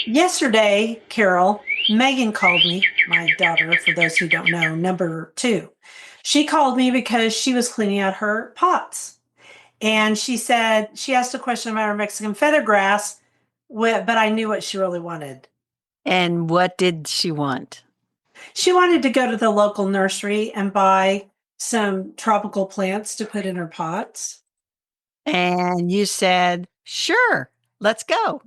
Yesterday, Carol, Megan called me, my daughter, for those who don't know, number two. She called me because she was cleaning out her pots. And she said, she asked a question about her Mexican feathergrass, but I knew what she really wanted. And what did she want? She wanted to go to the local nursery and buy some tropical plants to put in her pots. And you said, sure, let's go.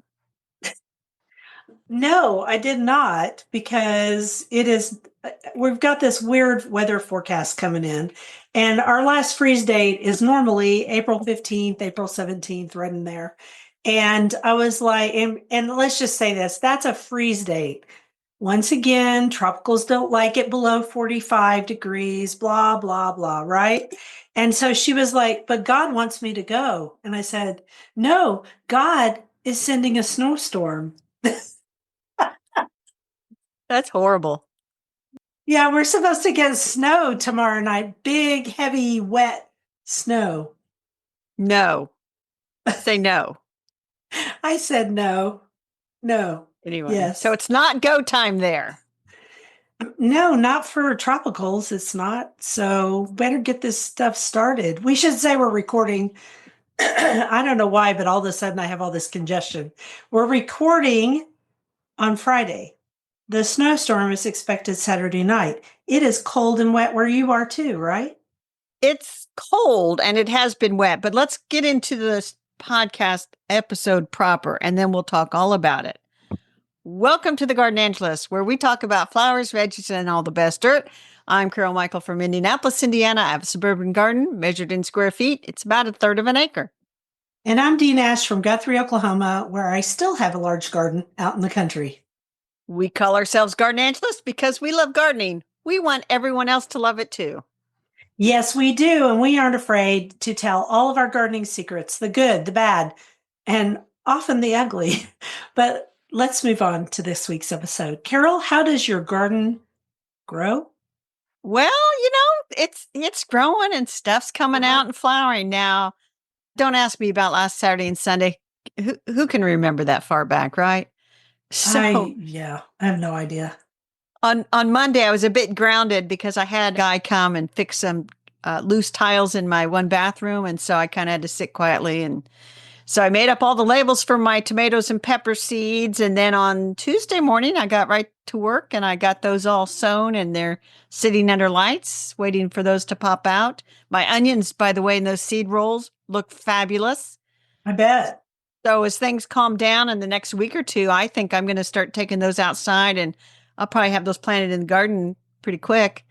No, I did not because we've got this weird weather forecast coming in. And our last freeze date is normally April 15th, April 17th, right in there. And I was like, and let's just say this, that's a freeze date. Once again, tropicals don't like it below 45 degrees, blah, blah, blah, right? And so she was like, but God wants me to go. And I said, no, God is sending a snowstorm. That's horrible. Yeah, we're supposed to get snow tomorrow night. Big, heavy, wet snow. No, say no. I said no. No. Anyway, so Yes. it's not go time there. No, not for tropicals. It's not. So better get this stuff started. We should say we're recording. I don't know why, but all of a sudden I have all this congestion. We're recording on Friday. The snowstorm is expected Saturday night. It is cold and wet where you are too, right? It's cold and it has been wet, but let's get into this podcast episode proper and then we'll talk all about it. Welcome to the Garden Angelus, where we talk about flowers, veggies, and all the best dirt. I'm Carol Michael from Indianapolis, Indiana. I have a suburban garden measured in square feet. It's about a third of an acre. And I'm Dee Nash from Guthrie, Oklahoma, where I still have a large garden out in the country. We call ourselves Garden Angelus because we love gardening. We want everyone else to love it too. Yes, we do. And we aren't afraid to tell all of our gardening secrets, the good, the bad, and often the ugly. But let's move on to this week's episode. Carol, how does your garden grow? Well, it's growing and stuff's coming out and flowering now. Don't ask me about last Saturday and Sunday. Who can remember that far back, right? So I have no idea. on Monday, I was a bit grounded because I had a guy come and fix some loose tiles in my one bathroom. And so I kind of had to sit quietly. And so I made up all the labels for my tomatoes and pepper seeds. And then on Tuesday morning, I got right to work and I got those all sown and they're sitting under lights, waiting for those to pop out. My onions, by the way, in those seed rolls look fabulous. I bet. So as things calm down in the next week or two, I think I'm going to start taking those outside and I'll probably have those planted in the garden pretty quick.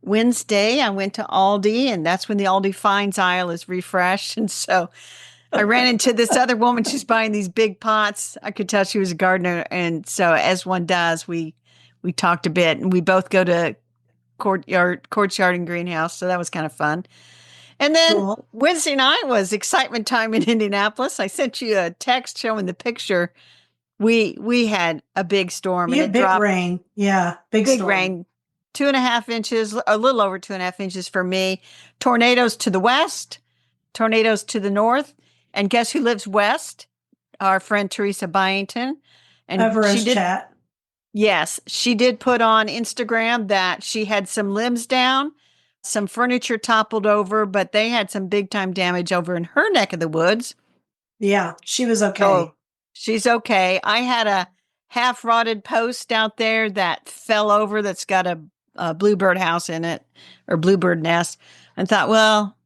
Wednesday, I went to Aldi and that's when the Aldi Finds aisle is refreshed. And so I ran into this other woman. She's buying these big pots. I could tell she was a gardener. And so as one does, we talked a bit and we both go to courtyard and greenhouse. So that was kind of fun. And then Cool. Wednesday night was excitement time in Indianapolis. I sent you a text showing the picture. We had a big storm and Yeah, it big dropped rain. Yeah, big storm. rain, 2.5 inches, a little over 2.5 inches for me. Tornadoes to the west, tornadoes to the north. And guess who lives west? Our friend Teresa Byington. And Everest chat. yes, she did put on Instagram that she had some limbs down, some furniture toppled over, but they had some big time damage over in her neck of the woods. Yeah, she was okay. So she's okay. I had a half rotted post out there that fell over that's got a bluebird house in it or bluebird nest and thought, well,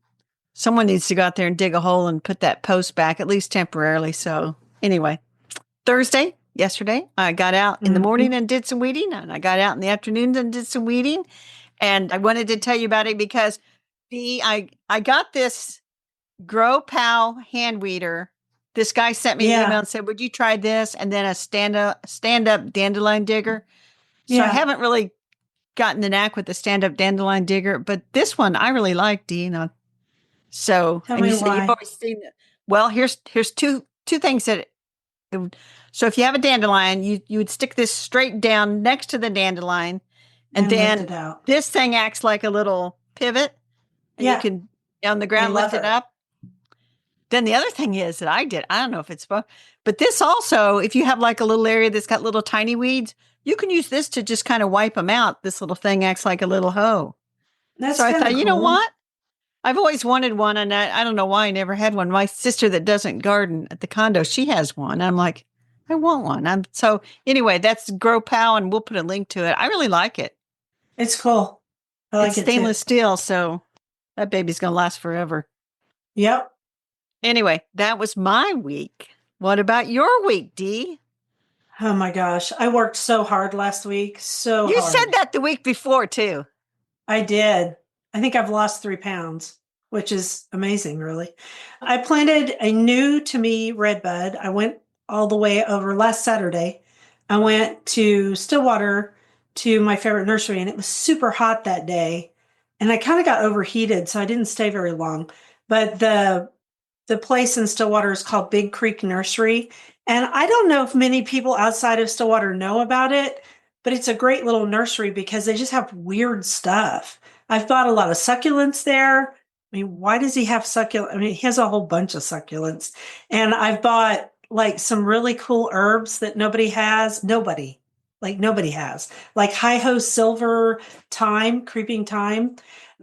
someone needs to go out there and dig a hole and put that post back, at least temporarily. So anyway, yesterday, I got out in the morning and did some weeding, and I got out in the afternoons and did some weeding. And I wanted to tell you about it because I got this Grow Pal hand weeder. This guy sent me an email and said, would you try this? And then a stand up dandelion digger. So I haven't really gotten the knack with the stand up dandelion digger, but this one I really like, Dee. So, Tell and me you said why. you've always seen it. Well, here's two things so if you have a dandelion, you would stick this straight down next to the dandelion, and then lift it out. This thing acts like a little pivot, and you can on the ground lift it up. Then the other thing is that I don't know if it's, but But this also, if you have like a little area that's got little tiny weeds, you can use this to just kind of wipe them out. This little thing acts like a little hoe. That's So I kind thought, of you know cool. what? I've always wanted one, and I don't know why I never had one. My sister that doesn't garden at the condo, she has one. I'm like, I want one. So anyway, that's Grow Pow, and we'll put a link to it. I really like it. It's cool. I It's like it too. stainless steel, so that baby's gonna last forever. Yep. Anyway, that was my week. What about your week, Dee? Oh my gosh. I worked so hard last week. So You said hard. that the week before too. I did. I think I've lost 3 pounds, which is amazing, really. I planted a new to me red bud. I went all the way over last Saturday. I went to Stillwater to my favorite nursery, and it was super hot that day. And I kind of got overheated, so I didn't stay very long. But the place in Stillwater is called Big Creek Nursery. And I don't know if many people outside of Stillwater know about it, but it's a great little nursery because they just have weird stuff. I've bought a lot of succulents there. I mean, why does he have succulent? I mean, he has a whole bunch of succulents. And I've bought like some really cool herbs that nobody has, like high ho silver thyme, creeping thyme,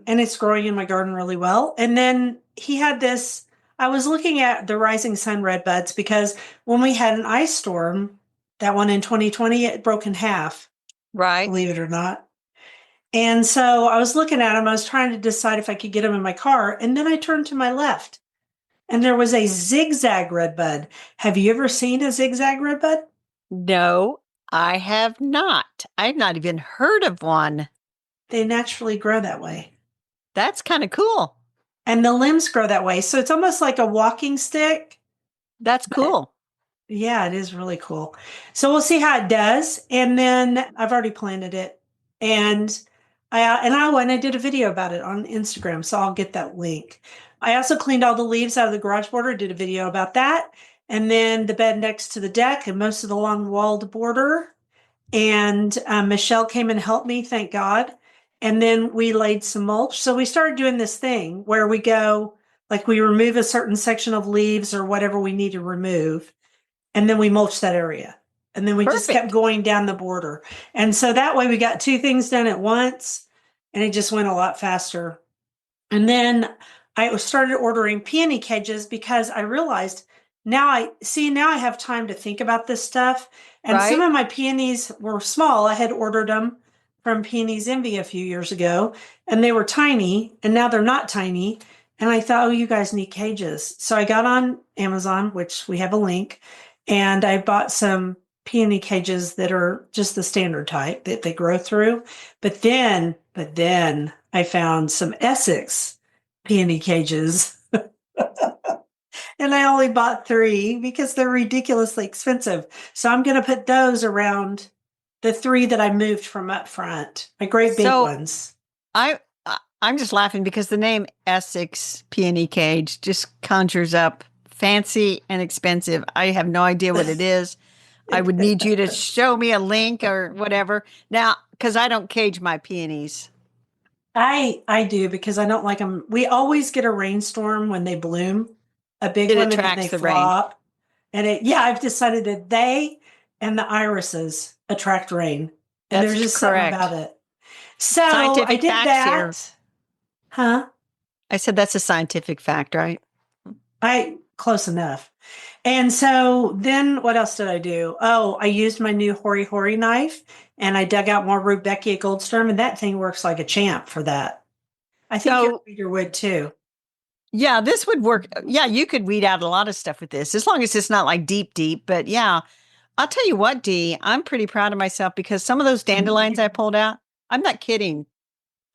and it's growing in my garden really well. And then he had this, I was looking at the rising sun red buds because when we had an ice storm, that one in 2020, it broke in half, Right. believe it or not. And so I was looking at them. I was trying to decide if I could get them in my car. And then I turned to my left and there was a zigzag red bud. Have you ever seen a zigzag red bud? No, I have not. I've not even heard of one. They naturally grow that way. That's kind of cool. And the limbs grow that way. So it's almost like a walking stick. That's But cool. yeah, it is really cool. So we'll see how it does. And then I've already planted it. And I went and did a video about it on Instagram. So I'll get that link. I also cleaned all the leaves out of the garage border, did a video about that. And then the bed next to the deck and most of the long walled border. And Michelle came and helped me, thank God. And then we laid some mulch. So we started doing this thing where we go, like we remove a certain section of leaves or whatever we need to remove. And then we mulch that area. And then we just kept Perfect. going down the border. And so that way we got two things done at once and it just went a lot faster. And then I started ordering peony cages because I realized now I have time to think about this stuff. And some Right. of my peonies were small. I had ordered them from Peonies Envy a few years ago and they were tiny and now they're not tiny. And I thought, oh, you guys need cages. So I got on Amazon, which we have a link, and I bought some peony cages that are just the standard type that they grow through. But then I found some Essex peony cages. And I only bought 3 because they're ridiculously expensive. So I'm going to put those around the 3 that I moved from up front, my great big So ones. I'm just laughing because the name Essex Peony Cage just conjures up fancy and expensive. I have no idea what it is. I would need you to show me a link or whatever. Now, because I don't cage my peonies. I do because I don't like them. We always get a rainstorm when they bloom, a big It one, and then they attracts the rain. flop. And yeah, I've decided that they and the irises attract rain. And there's That's just something about correct. it. So I Scientific did facts here. that. Huh? I said that's a scientific fact, right? I close enough. And so then what else did I do? Oh, I used my new Hori Hori knife and I dug out more Rudbeckia Goldsturm, and that thing works like a champ for that. I think your So, reader would too. yeah, this would work. Yeah, you could weed out a lot of stuff with this as long as it's not like deep, deep. But yeah, I'll tell you what, Dee, I'm pretty proud of myself because some of those dandelions I pulled out, I'm not kidding.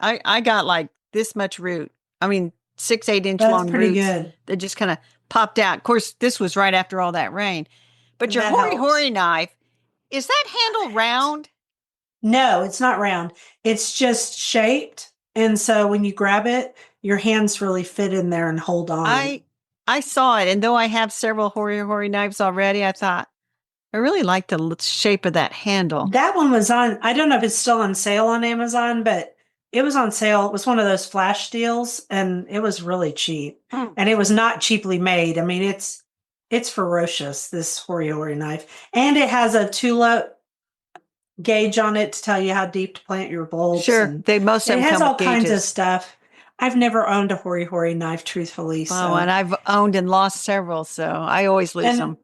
I got like this much root. I mean, 6, 8 inch That's long pretty roots good. that just kind of popped out. Of course, this was right after all that rain. But your That Hori helps. Hori knife, is that handle round? No, it's not round. It's just shaped. And so when you grab it, your hands really fit in there and hold on. I I saw it, and though I have several Hori Hori knives already, I thought I really like the shape of that handle. That one was on, I don't know if it's still on sale on Amazon, but it was on sale. It was one of those flash deals and it was really cheap. Mm. And it was not cheaply made. I mean, It's ferocious, this hori knife. And it has a tulip gauge on it to tell you how deep to plant your bulbs. Sure. And Most of it them has come with all kinds of gauges. stuff. I've never owned a hori knife, truthfully. Oh, and So, I've owned and lost several, so I always lose and them.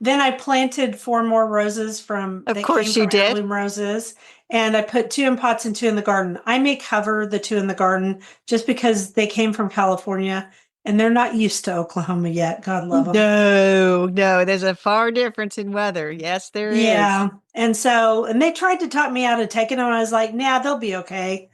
then I planted 4 more roses Of that came course you from did. heirloom roses. And I put 2 in pots and 2 in the garden. I may cover the 2 in the garden just because they came from California and they're not used to Oklahoma yet. God love them. No, there's a far difference in weather. Yes, there is. Yeah. And they tried to talk me out of taking them. I was like, nah, they'll be okay.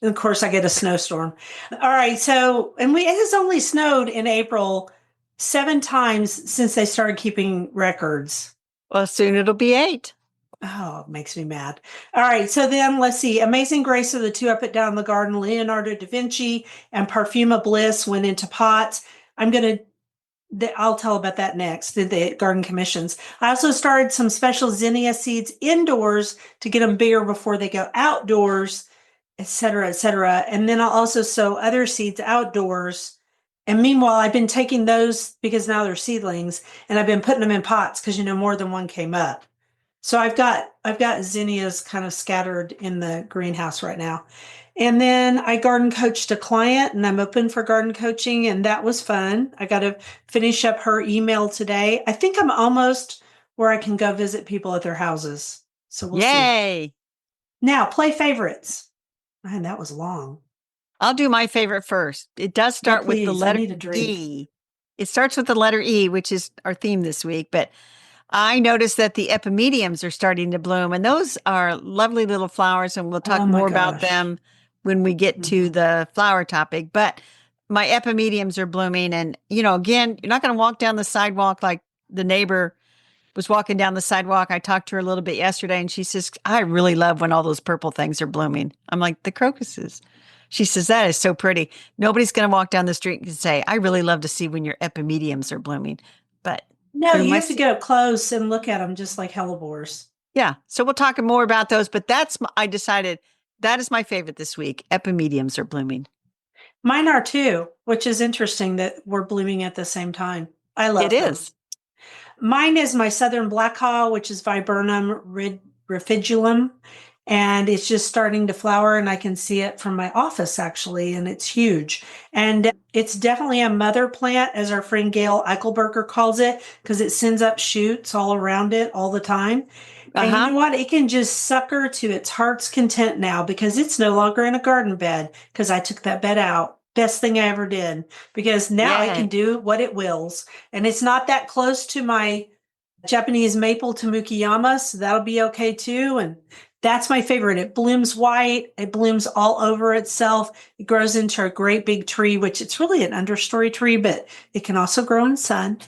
And of course, I get a snowstorm. All right. So, it has only snowed in April 7 times since they started keeping records. Well, soon it'll be 8. Oh, it makes me mad. All right. So then let's see. Amazing Grace are the 2 I put down in the garden. Leonardo da Vinci and Parfuma Bliss went into pots. I'll tell about that next, the garden commissions. I also started some special zinnia seeds indoors to get them bigger before they go outdoors, et cetera, et cetera. And then I'll also sow other seeds outdoors. And meanwhile, I've been taking those because now they're seedlings and I've been putting them in pots because, more than one came up. So I've got zinnias kind of scattered in the greenhouse right now. And then I garden coached a client and I'm open for garden coaching and that was fun. I got to finish up her email today. I think I'm almost where I can go visit people at their houses. So we'll see. Yay. Now, play favorites. Man, that was long. I'll do my favorite first. It does Yeah, start with the please. I letter need a drink. E. It starts with the letter E, which is our theme this week. But I noticed that the epimediums are starting to bloom, and those are lovely little flowers, and we'll talk Oh my more about gosh. them when we get to Mhm. the flower topic. But my epimediums are blooming, and again, you're not going to walk down the sidewalk like the neighbor was walking down the sidewalk. I talked to her a little bit yesterday, and she says, "I really love when all those purple things are blooming." I'm like, "The crocuses." She says, "That is so pretty." Nobody's going to walk down the street and say, "I really love to see when your epimediums are blooming." But No, they're you my have to get up close and look at them just like hellebores. Yeah. So we'll talk more about those, but I decided that is my favorite this week. Epimediums are blooming. Mine are too, which is interesting that we're blooming at the same time. I It love them. is. Mine is my Southern Black Haw, which is Viburnum rifidulum. And it's just starting to flower, and I can see it from my office actually, and it's huge. And it's definitely a mother plant, as our friend Gail Eichelberger calls it, because it sends up shoots all around it all the time. And you Uh-huh. know what? It can just sucker to its heart's content now because it's no longer in a garden bed because I took that bed out. Best thing I ever did because now it can Yay. do what it wills. And it's not that close to my Japanese maple to Mukiyama, so that'll be okay too. And that's my favorite. It blooms white, it blooms all over itself. It grows into a great big tree, which it's really an understory tree, but it can also grow in sun.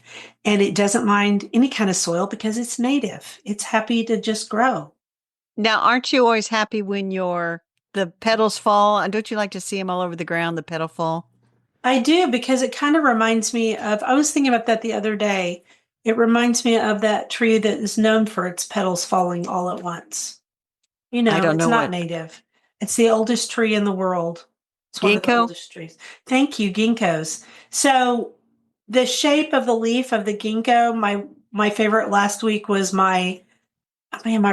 And it doesn't mind any kind of soil because it's native. It's happy to just grow. Now, aren't you always happy when the petals fall? And don't you like to see them all over the ground, the petal fall? I do because it kind of reminds me of, I was thinking about that the other day. It reminds me of that tree that is known for its petals falling all at once. I don't It's know not what. native. It's the oldest tree in the world. It's one of the Ginkgo? oldest trees. Thank you, ginkgos. So the shape of the leaf of the ginkgo, my favorite last week was my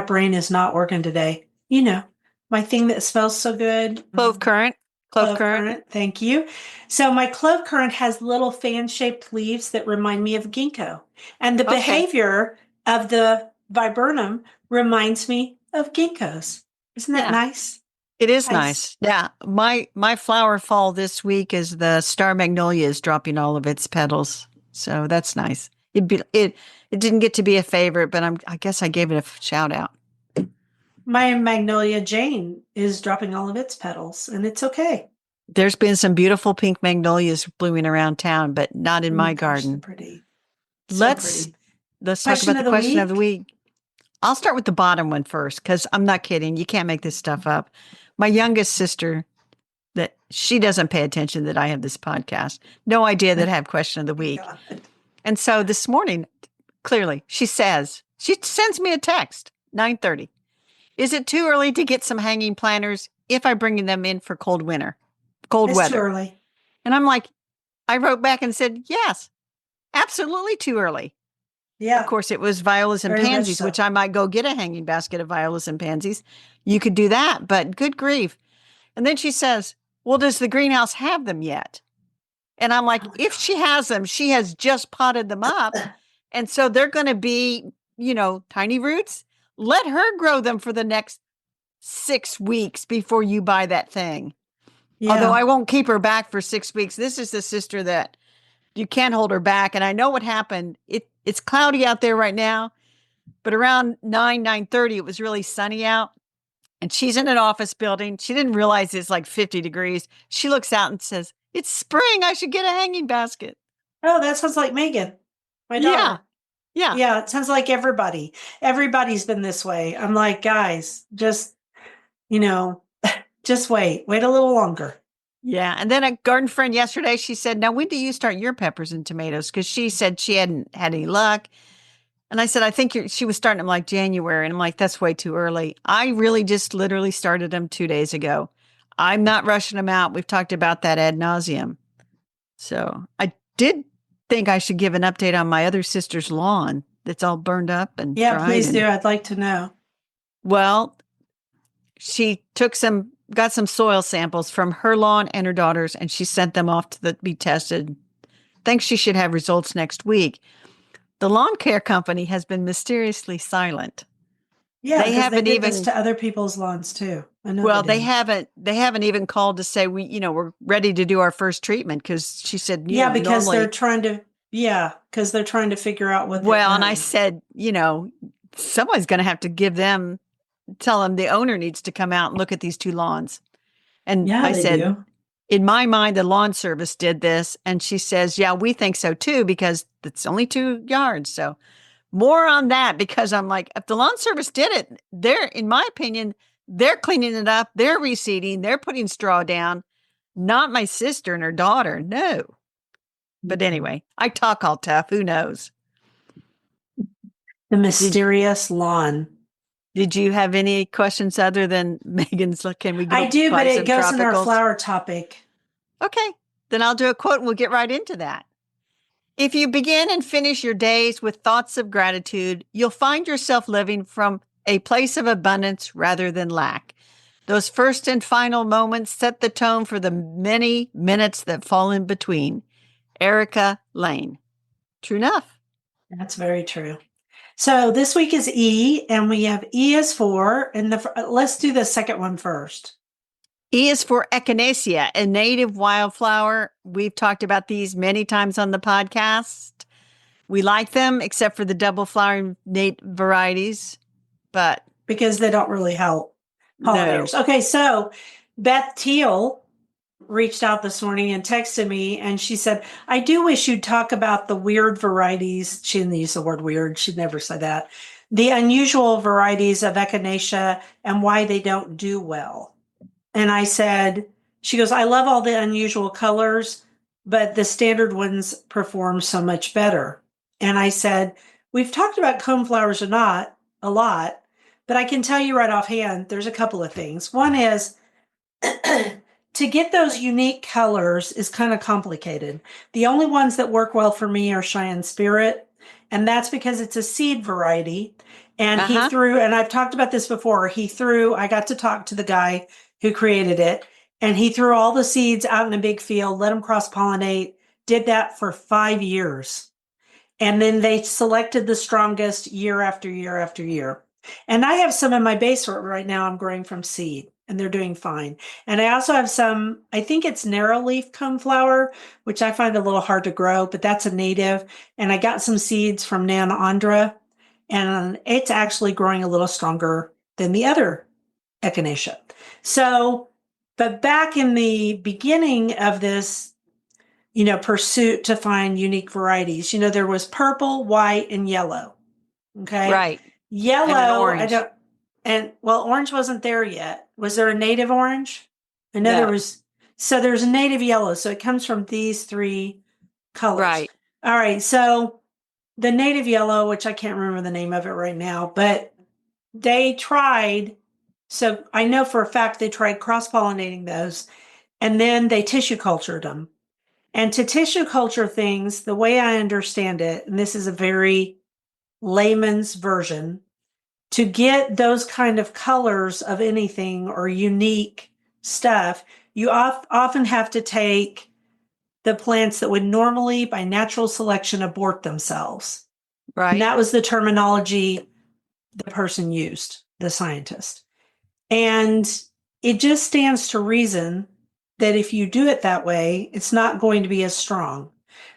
brain is not working today. My thing that smells so good. Clove currant? Clove Clove currant? currant, thank you. So my clove currant has little fan-shaped leaves that remind me of ginkgo. And the Okay. behavior of the viburnum reminds me of ginkgos. Isn't that Yeah. nice? It is I nice. Yeah. My flower fall this week is the star magnolia is dropping all of its petals. So that's nice. It didn't get to be a favorite, but I guess I gave it a shout out. My magnolia Jane is dropping all of its petals, and it's okay. There's been some beautiful pink magnolias blooming around town, but not in Oh my my gosh, they're garden. pretty. So Let's pretty. let's talk Question about the of the question of the week. week. I'll start with the bottom one first because I'm not kidding. You can't make this stuff up. My youngest sister, that she doesn't pay attention that I have this podcast. No idea that I have question of the week. God. And so this morning, clearly, she sends me a text, 9:30. Is it too early to get some hanging planters if I bring them in for cold It's too weather? early. And I'm like, I wrote back and said, yes. Absolutely too early. Of Yeah, course, it was violas and very much pansies, so. which I might go get a hanging basket of violas and pansies. You could do that, but good grief. And then she says, well, does the greenhouse have them yet? And I'm like, Oh my if she has them, she has just potted them up. God. And so they're going to be, tiny roots. Let her grow them for the next 6 weeks before you buy that thing. Although Yeah. I won't keep her back for 6 weeks. This is the sister that you can't hold her back. And I know what happened. It's cloudy out there right now, but around 9:30, it was really sunny out. And she's in an office building. She didn't realize it's like 50 degrees. She looks out and says, it's spring. I should get a hanging basket. Oh, that sounds like Megan, my Yeah. daughter. Yeah. Yeah, it sounds like everybody. Everybody's been this way. I'm like, guys, just, you know, just wait a little longer. Yeah. And then a garden friend yesterday, she said, now, when do you start your peppers and tomatoes? Because she said she hadn't had any luck. And I said, I think she was starting them like January. And I'm like, that's way too early. I really just literally started them 2 days ago. I'm not rushing them out. We've talked about that ad nauseum. So I did think I should give an update on my other sister's lawn that's all burned up and Yeah, dried. please do. I'd like to know. Well, she got some soil samples from her lawn and her daughter's, and she sent them off to be tested. Thinks she should have results next week. The lawn care company has been mysteriously silent. Yeah, They because they haven't did this even to other people's lawns too. I know well, they did. they haven't even called to say we're ready to do our first treatment because she said, Yeah, because normally. they're trying to figure out what they've Well, and I done. said, someone's going to have to tell them the owner needs to come out and look at these two lawns. And Yeah, I they said, do. in my mind, the lawn service did this. And she says, yeah, we think so too, because it's only 2 yards. So more on that, because I'm like, if the lawn service did it, in my opinion, they're cleaning it up. They're reseeding. They're putting straw down. Not my sister and her daughter. No. But anyway, I talk all tough. Who knows? The Did mysterious lawn. Did you have any questions other than Megan's? Can we I do, buy but it some goes in our tropicals? flower topic. Okay, then I'll do a quote and we'll get right into that. If you begin and finish your days with thoughts of gratitude, you'll find yourself living from a place of abundance rather than lack. Those first and final moments set the tone for the many minutes that fall in between. Erica Lane. True enough. That's very true. So this week is E, and we have E is for, and let's do the second one first. E is for Echinacea, a native wildflower. We've talked about these many times on the podcast. We like them, except for the double flowering native varieties, but Because they don't really help no. pollinators. Okay, so Beth Teal reached out this morning and texted me, and she said, I do wish you'd talk about the weird varieties. She didn't use the word weird. She'd never said that. The unusual varieties of Echinacea and why they don't do well. And I said, she goes, I love all the unusual colors, but the standard ones perform so much better. And I said, we've talked about coneflowers or not a lot, but I can tell you right offhand, there's a couple of things. One is to get those unique colors is kind of complicated. The only ones that work well for me are Cheyenne Spirit, and that's because it's a seed variety. And he threw, and I've talked about this before, I got to talk to the guy who created it, and he threw all the seeds out in a big field, let them cross pollinate, did that for 5 years. And then they selected the strongest year after year after year. And I have some in my basement right now I'm growing from seed, and they're doing fine. And I also have some, I think it's narrow leaf coneflower, which I find a little hard to grow, but that's a native. And I got some seeds from Nana Andra, and it's actually growing a little stronger than the other echinacea. So, but back in the beginning of this, pursuit to find unique varieties, there was purple, white, and yellow. Okay. Right. And an Yellow, I orange. don't, and well, orange wasn't there yet. Was there a native orange? I know there No. was. So there's a native yellow. So it comes from these three colors. Right. All right. So the native yellow, which I can't remember the name of it right now, but they tried. So I know for a fact they tried cross pollinating those, and then they tissue cultured them. And to tissue culture things, the way I understand it, and this is a very layman's version, to get those kind of colors of anything or unique stuff, you often have to take the plants that would normally, by natural selection, abort themselves. And Right. that was the terminology the person used, the scientist. And it just stands to reason that if you do it that way, it's not going to be as strong.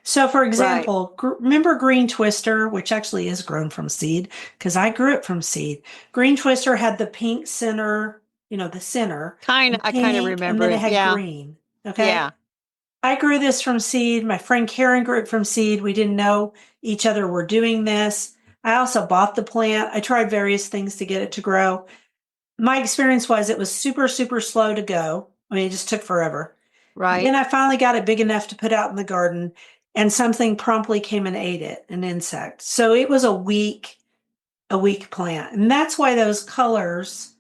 So, for Right. example, remember green twister, which actually is grown from seed because I grew it from seed. Green twister had the pink center, the center, and I kind of pink, and remember then it it. had Yeah. green. Okay. Yeah. I grew this from seed. My friend Karen grew it from seed. We didn't know each other were doing this. I also bought the plant. I tried various things to get it to grow. My experience was it was super, super slow to go. I mean, it just took forever. Right. Then I finally got it big enough to put out in the garden, and something promptly came and ate it, an insect. So it was a weak plant. And that's why those colors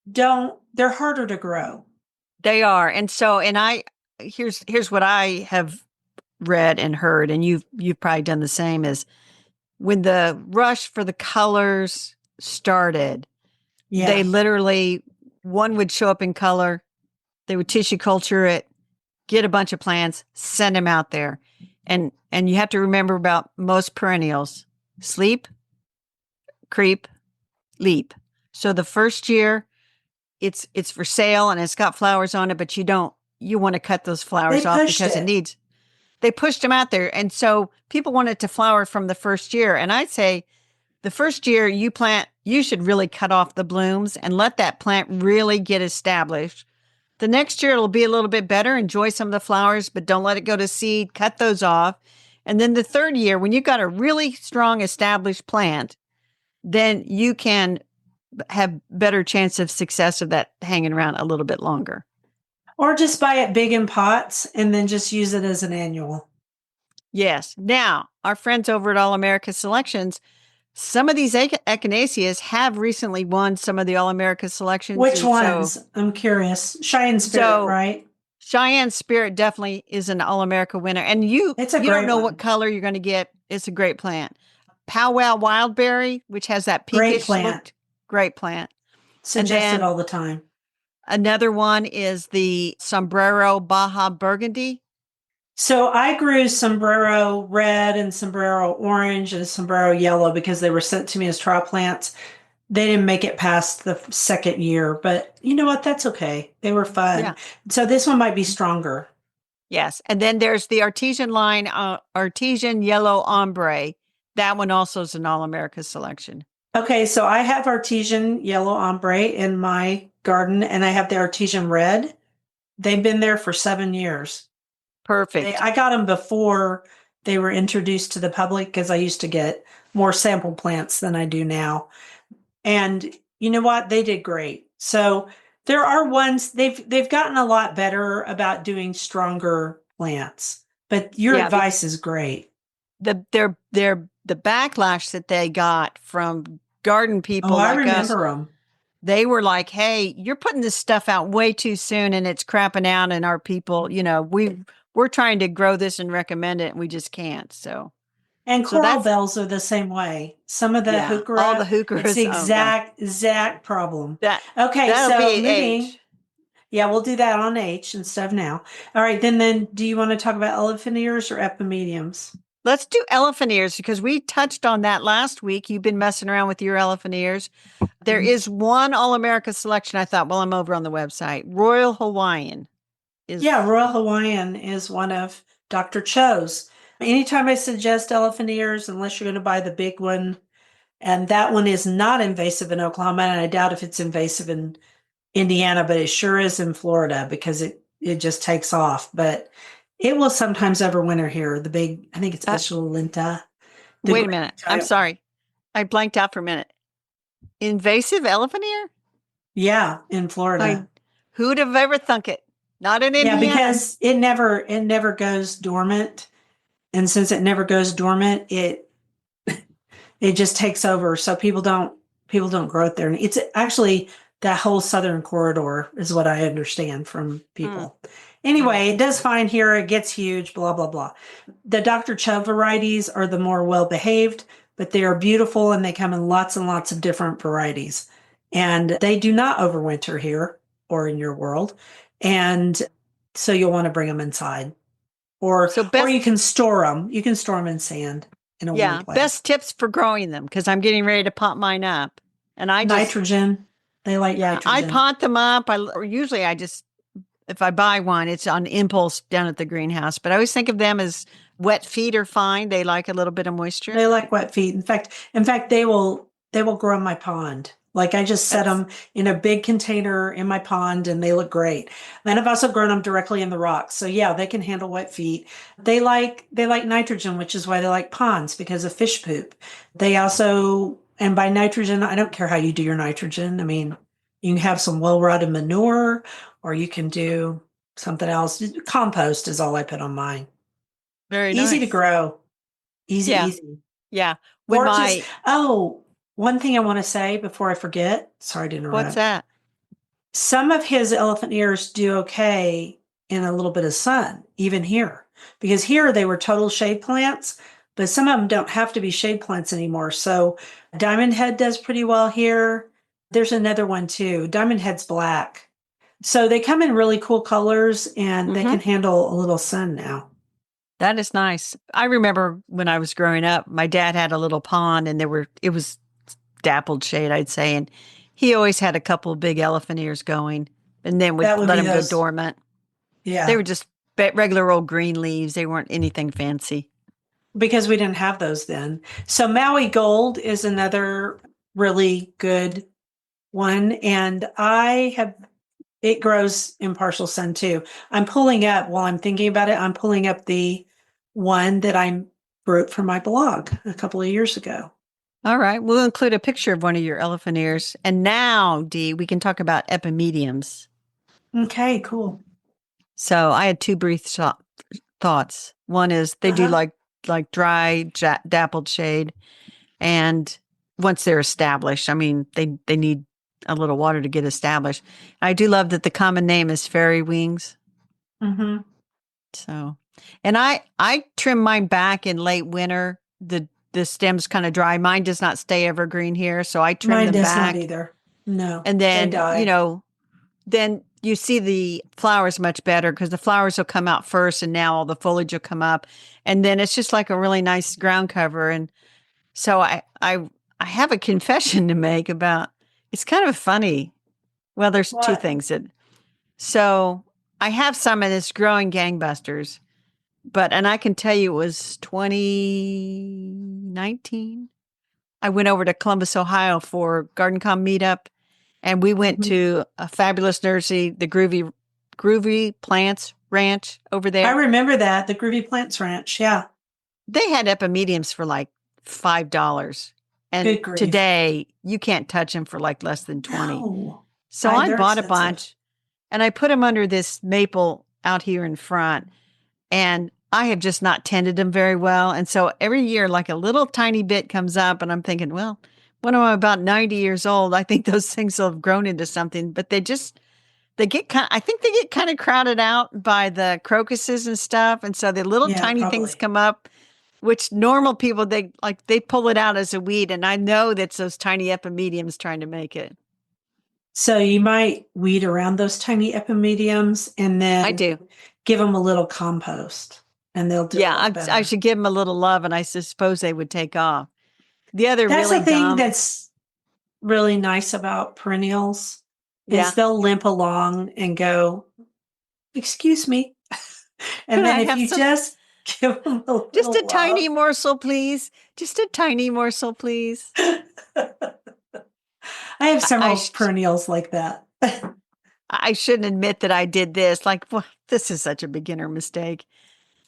they're harder to grow. They are. And so, here's what I have read and heard, and you've probably done the same, is when the rush for the colors started, they Yeah. literally, one would show up in color, they would tissue culture it, get a bunch of plants, send them out there. And you have to remember about most perennials: sleep, creep, leap. So the first year it's for sale and it's got flowers on it, but you want to cut those flowers They off pushed because it. they pushed them out there. And so people want it to flower from the first year. And I'd say the first year you plant, you should really cut off the blooms and let that plant really get established. The next year it'll be a little bit better. Enjoy some of the flowers, but don't let it go to seed. Cut those off. And then the third year, when you've got a really strong established plant, then you can have better chance of success of that hanging around a little bit longer. Or just buy it big in pots and then just use it as an annual. Yes. Now, our friends over at All America Selections, some of these echinaceas have recently won some of the All America Selections. Which And ones? I'm curious. Cheyenne Spirit, so right? Cheyenne Spirit definitely is an All America winner. And It's a you don't great know what one. color you're going to get. It's a great plant. Powwow Wildberry, which has that Great pinkish plant. look, great plant. And Suggested then all the time. another one is the Sombrero Baja Burgundy. So I grew sombrero red and sombrero orange and sombrero yellow because they were sent to me as trial plants. They didn't make it past the second year, but you know what? That's okay. They were fun. Yeah. So this one might be stronger. Yes. And then there's the Artesian line, Artesian Yellow Ombre. That one also is an All America selection. Okay, so I have artesian yellow ombre in my garden and I have the artesian red. They've been there for 7 years. Perfect. I got them before they were introduced to the public because I used to get more sample plants than I do now. And you know what? They did great. So there are ones they've gotten a lot better about doing stronger plants. But your Yeah. advice is great. The backlash that they got from garden people Oh, I like us, remember them. they were like, "Hey, you're putting this stuff out way too soon and it's crapping out and our people, we're trying to grow this and recommend it and we just can't." And So coral that's bells are the same way. Some of the yeah, all the heuchera, it's the hookahs. Oh God. exact problem. That Okay, that'll so be moving. H. Yeah, we'll do that on H instead of now. All right, then do you want to talk about elephant ears or epimediums? Let's do elephant ears because we touched on that last week. You've been messing around with your elephant ears. There is one All America selection. I thought, well, I'm over on the website. Royal Hawaiian is Yeah, Royal Hawaiian is one of Dr. Cho's. Anytime I suggest elephant ears, unless you're going to buy the big one, and that one is not invasive in Oklahoma, and I doubt if it's invasive in Indiana, but it sure is in Florida because it just takes off. But it will sometimes overwinter here. The big, I think it's uh, Esculenta. The wait a great minute. I'm giant. sorry. I blanked out for a minute. Invasive elephant ear? Yeah, in I Florida. who'd have ever thunk it? Not in Yeah, Indiana. because it never goes dormant. And since it never goes dormant, it just takes over. So people don't grow it there. And it's actually that whole southern corridor is what I understand from Mm. people. Anyway, it does fine here. It gets huge, blah, blah, blah. The Dr. Chubb varieties are the more well behaved, but they are beautiful and they come in lots and lots of different varieties. And they do not overwinter here or in your world. And so you'll want to bring them inside. So Or best, you can store them. You can store them in sand in a warm yeah, place. best tips for growing them because I'm getting ready to pop mine up. And I just, Nitrogen. They like yeah, I nitrogen. pot them up. Usually I just, if I buy one, it's on impulse down at the greenhouse. But I always think of them as wet feet are fine. They like a little bit of moisture. They like wet feet. In fact, they will grow in my pond. Like I just set That's them in a big container in my pond and they look great. Then I've also grown them directly in the rocks. So yeah, they can handle wet feet. They like nitrogen, which is why they like ponds because of fish poop. They also, and by nitrogen, I don't care how you do your nitrogen. I mean, you can have some well-rotted manure or you can do something else. Compost is all I put on mine. very Easy to nice. grow. Easy, Yeah. easy. Yeah. When Gorgeous. my, Oh, one thing I want to say before I forget. Sorry to what's interrupt. that? Some of his elephant ears do okay in a little bit of sun, even here, because here they were total shade plants, but some of them don't have to be shade plants anymore. So Diamond Head does pretty well here. There's another one too. Diamond Head's black. So they come in really cool colors and they Hmm. can handle a little sun now. That is nice. I remember when I was growing up, my dad had a little pond and it was dappled shade, I'd say. And he always had a couple of big elephant ears going and then would That would let be them go those. dormant. They Yeah. were just regular old green leaves. They weren't anything fancy. Because we didn't have those then. So Maui Gold is another really good one. And it grows in partial sun too. I'm pulling up while I'm thinking about it, I'm pulling up the one that I wrote for my blog a couple of years ago. All right. We'll include a picture of one of your elephant ears. And now, Dee, we can talk about epimediums. Okay, cool. So I had two brief thoughts. One is they do Uh-huh. like dry dappled shade, and once they're established, I mean they need a little water to get established. I do love that the common name is fairy wings. Mm-hmm. So, and I trim mine back in late winter. The stems kind of dry. Mine does not stay evergreen here, so I trim Mine them does not back, either. No, and they then die. then you see the flowers much better because the flowers will come out first and now all the foliage will come up. And then it's just like a really nice ground cover. And so I have a confession to make about it's kind of funny. Well, there's two What? things so I have some and it's growing gangbusters, and I can tell you it was 2019. I went over to Columbus, Ohio for GardenCom meetup and we went Mhm. to a fabulous nursery, the Groovy Plants Ranch over I there. remember that, the Groovy Plants Ranch. Yeah. They had epimediums for like $5. And Good grief. today you can't touch them for like less than 20. No. So I They're bought a expensive. bunch and I put them under this maple out here in front. And I have just not tended them very well. And so every year, like a little tiny bit comes up, and I'm thinking, well, when I'm about 90 years old, I think those things will have grown into something. But they get I think they get kind of crowded out by the crocuses and stuff. And so the little Yeah, tiny things probably. come up, which normal people, they pull it out as a weed. And I know that's those tiny epimediums trying to make it. So you might weed around those tiny epimediums and I then do. give them a little compost and they'll do a Yeah, lot I better. should give them a little love, and I suppose they would take off. The other That's the really thing dumb, that's really nice about perennials is yeah. they'll limp along and go, "Excuse me." And Could then I if have you some? just give them a Just little a tiny love, morsel, please. Just a tiny morsel, please. I have I, I, several sh- perennials like that. I shouldn't admit that I did this. Like, well, this is such a beginner mistake.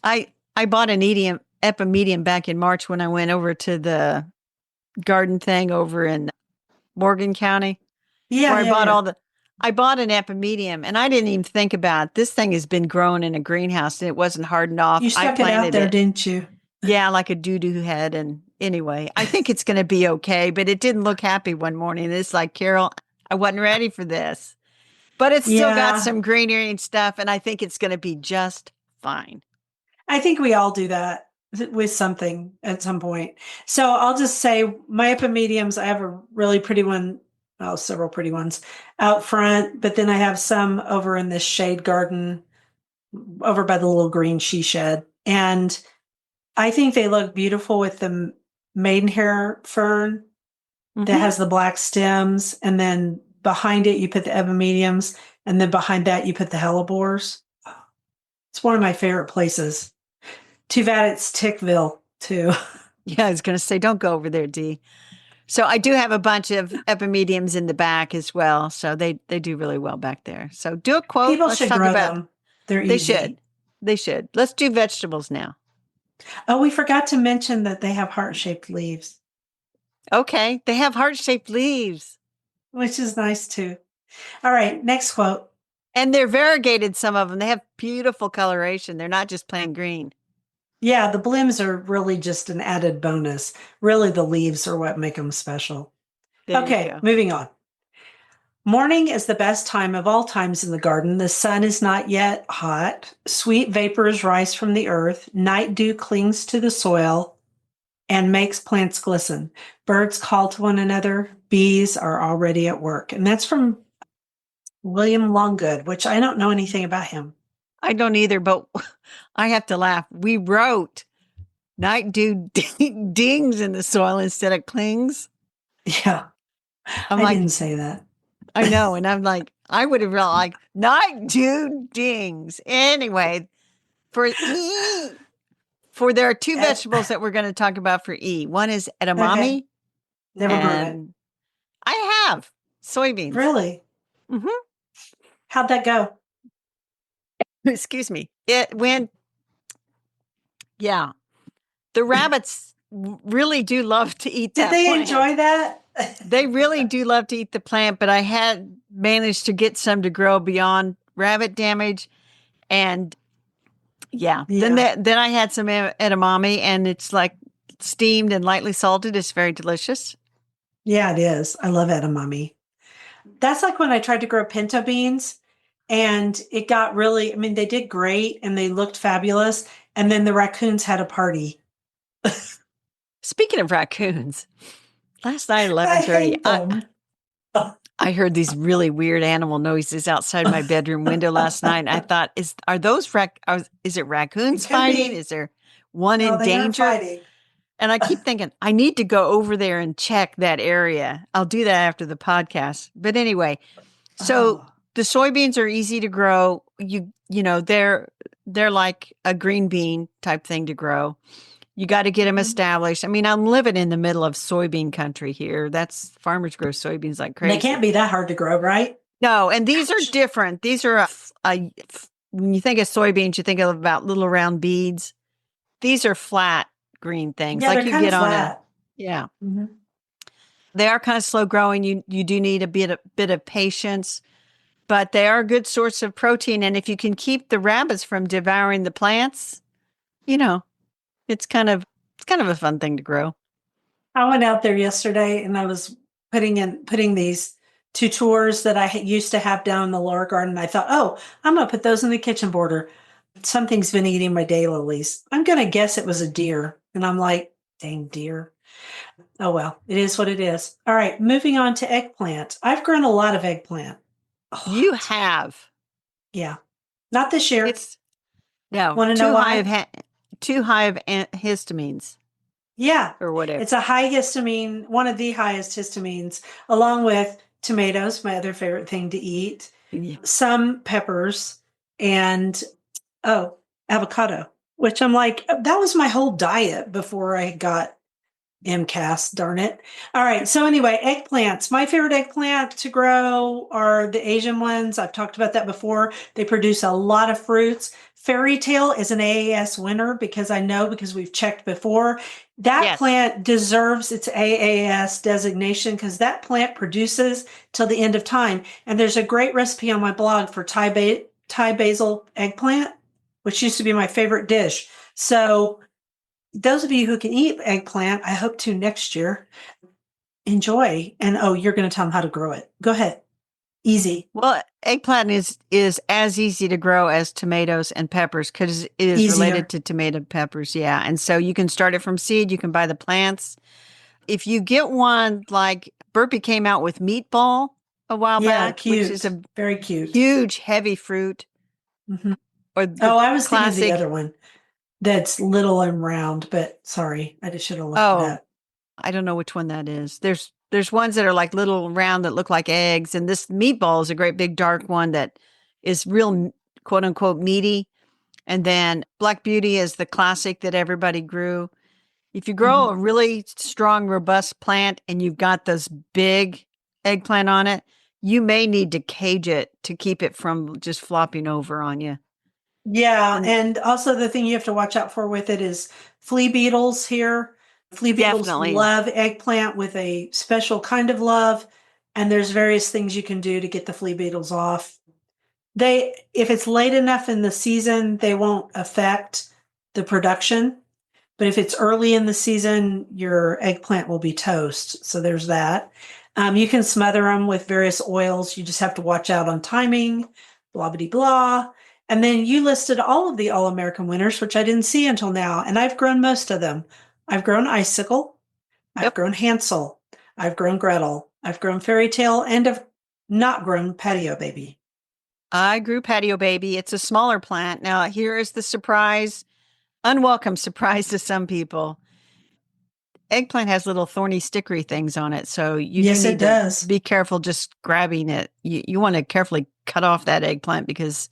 I bought an epimedium back in March when I went over to the garden thing over in Morgan County, Yeah, where yeah, yeah. I bought an epimedium and I didn't even think about it. This thing has been growing in a greenhouse and it wasn't hardened off. You I stuck it out planted there, it. didn't you? Yeah, like a doo-doo head. And anyway, I think it's going to be okay, but it didn't look happy one morning. It's like, Carol, I wasn't ready for this. But it's still got Yeah, some greenery and stuff, and I think it's going to be just fine. I think we all do that with something at some point. So I'll just say my epimediums, I have a really pretty one, well, several pretty ones out front, but then I have some over in this shade garden over by the little green she shed. And I think they look beautiful with the maidenhair fern that Mm-hmm. has the black stems. And then behind it, you put the epimediums. And then behind that, you put the hellebores. It's one of my favorite places. Too bad it's Tickville, too. Yeah, I was going to say, don't go over there, Dee. So I do have a bunch of epimediums in the back as well. So they do really well back there. So do a quote. People Let's should talk grow about, them. They're they easy. should. They should. Let's do vegetables now. Oh, we forgot to mention that they have heart-shaped leaves, Okay. They have heart-shaped leaves which is nice too. All right, next quote. and they're variegated. Some of them, they have beautiful coloration. They're not just plain green. Yeah, the blooms are really just an added bonus. Really, the leaves are what make them special. There you Okay, go. moving on. Morning is the best time of all times in the garden. The sun is not yet hot. Sweet vapors rise from the earth. Night dew clings to the soil and makes plants glisten. Birds call to one another. Bees are already at work. And that's from William Longgood, which I don't know anything about him. I don't either, but I have to laugh. We wrote night dew dings in the soil instead of clings. Yeah, I'm I like, didn't say that. I know. And I'm like, I would have really like night dew dings. Anyway, for E, for there are two Eh, vegetables that we're going to talk about for E. One is okay, edamame, never grew it. and I have soybeans. Really? Hmm. How'd that go? Excuse me. It went, yeah. The rabbits really do love to eat Did that they plant. enjoy that? They really do love to eat the plant, but I had managed to get some to grow beyond rabbit damage. And yeah, Yeah. then I had some edamame, and it's like steamed and lightly salted. It's very delicious. Yeah, it is. I love edamame. That's like when I tried to grow pinto beans and it got really, I mean, they did great and they looked fabulous. And then the raccoons had a party. Speaking of raccoons, last night at I 11:30, hate them. I heard these really weird animal noises outside my bedroom window last night. And I thought, is it It raccoons could fighting? be. Is there one No, in they aren't danger? fighting. And I keep thinking, I need to go over there and check that area. I'll do that after the podcast. But anyway, so Oh, the soybeans are easy to grow. They're like a green bean type thing to grow. You got to get them mhm. established. I mean, I'm living in the middle of soybean country here. That's farmers grow soybeans like They crazy. can't be that hard to grow, right? No, and these are different. These are when you think of soybeans, you think of about little round beads. These are flat green things, Yeah, like they're you kind of get on a flat. yeah. Mhm. They are kind of slow growing. You do need a bit of patience, but they are a good source of protein. And if you can keep the rabbits from devouring the plants, you know, it's kind of a fun thing to grow. I went out there yesterday and I was putting these two tours that I used to have down in the lower garden. I thought, oh, I'm going to put those in the kitchen border. Something's been eating my daylilies. I'm going to guess it was a deer. And I'm like, dang deer. Oh, well, it is what it is. All right, moving on to eggplant. I've grown a lot of eggplant. A You lot. have Yeah. Not this year. it's no Want to know why? too high of histamines Yeah. or whatever. It's a high histamine, one of the highest histamines, along with tomatoes, my other favorite thing to eat, Yeah. some peppers, and oh, avocado, which I'm like, that was my whole diet before I got MCAS, darn it. All right. So anyway, eggplants. My favorite eggplant to grow are the Asian ones. I've talked about that before. They produce a lot of fruits. Fairy Tale is an AAS winner because I know because we've checked before. That Yes. plant deserves its AAS designation because that plant produces till the end of time. And there's a great recipe on my blog for Thai basil eggplant, which used to be my favorite dish. So those of you who can eat eggplant, I hope to next year. enjoy. And oh, you're going to tell them how to grow it. Go ahead. Easy. Well, eggplant is as easy to grow as tomatoes and peppers because it is related Easier. to tomato peppers. Yeah. And so you can start it from seed. You can buy the plants. If you get one, like Burpee came out with meatball a while Yeah, back, which is cute. a Very cute. huge, heavy fruit, Hmm. or the Oh, I was thinking of the classic. other one that's little and round, but sorry, I just should have looked it Oh, up. I don't know which one that is. There's ones that are like little round that look like eggs, and this meatball is a great big dark one that is real quote unquote meaty. And then Black Beauty is the classic that everybody grew. If you grow Mhm. a really strong, robust plant and you've got this big eggplant on it, you may need to cage it to keep it from just flopping over on you. Yeah, And and also the thing you have to watch out for with it is flea beetles here. Flea beetles definitely, love eggplant with a special kind of love, and there's various things you can do to get the flea beetles off. If it's late enough in the season, they won't affect the production. But if it's early in the season, your eggplant will be toast. So there's that. You can smother them with various oils. You just have to watch out on timing, blah, blah, blah. And then you listed all of the All American winners, which I didn't see until now. And I've grown most of them. I've grown Icicle. I've yep. grown Hansel. I've grown Gretel. I've grown Fairy Tale and have not grown Patio Baby. I grew Patio Baby. It's a smaller plant. Now, here is the surprise, unwelcome surprise to some people. Eggplant has little thorny, stickery things on it. So you do Yes, it need to does. be careful just grabbing it. You want to carefully cut off that eggplant because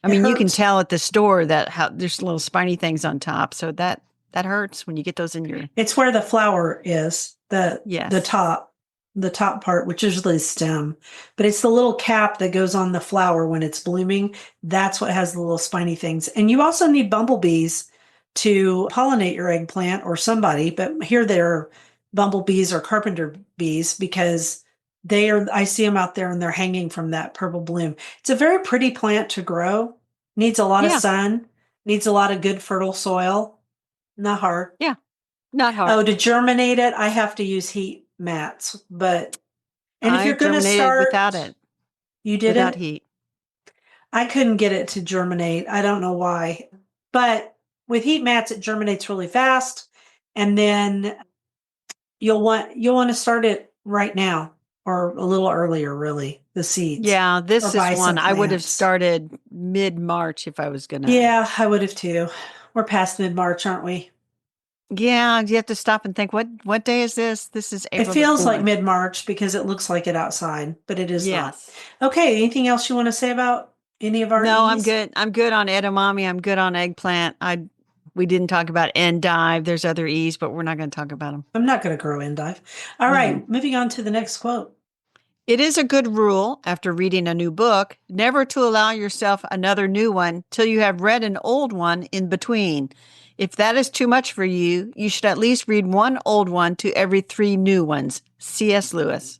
I It mean, you can hurts. tell at the store that how there's little spiny things on top. So that hurts when you get those in your It's where the flower is, the yes. top, the top part, which is the stem. But it's the little cap that goes on the flower when it's blooming. That's what has the little spiny things. And you also need bumblebees to pollinate your eggplant or somebody, but here they're bumblebees or carpenter bees because I see them out there and they're hanging from that purple bloom. It's a very pretty plant to grow, needs a lot of Yeah. sun, needs a lot of good fertile soil, not hard. Yeah. Not hard. Oh, to germinate it, I have to use heat mats. And if I you're going to germinated without start, it, you without didn't? heat. I couldn't get it to germinate. I don't know why. But with heat mats, it germinates really fast. And then you'll want to start it right now or a little earlier, really, the seeds, Yeah, or this is buy some one I would have plants. started mid-March if I was gonna. Yeah, I would have too. We're past mid-March, aren't we? Yeah, you have to stop and think, what day is this? This is It April the feels like 4th. mid-March because it looks like it outside, but it is not. Yes. Okay, anything else you want to say about any of our No, I'm E's? good. I'm good on edamame. I'm good on eggplant. We didn't talk about endive. There's other E's, but we're not going to talk about them. I'm not going to grow endive. All right, moving on to the next quote. It is a good rule after reading a new book never to allow yourself another new one till you have read an old one in between. If that is too much for you, you should at least read one old one to every 3 new ones. C.S. Lewis.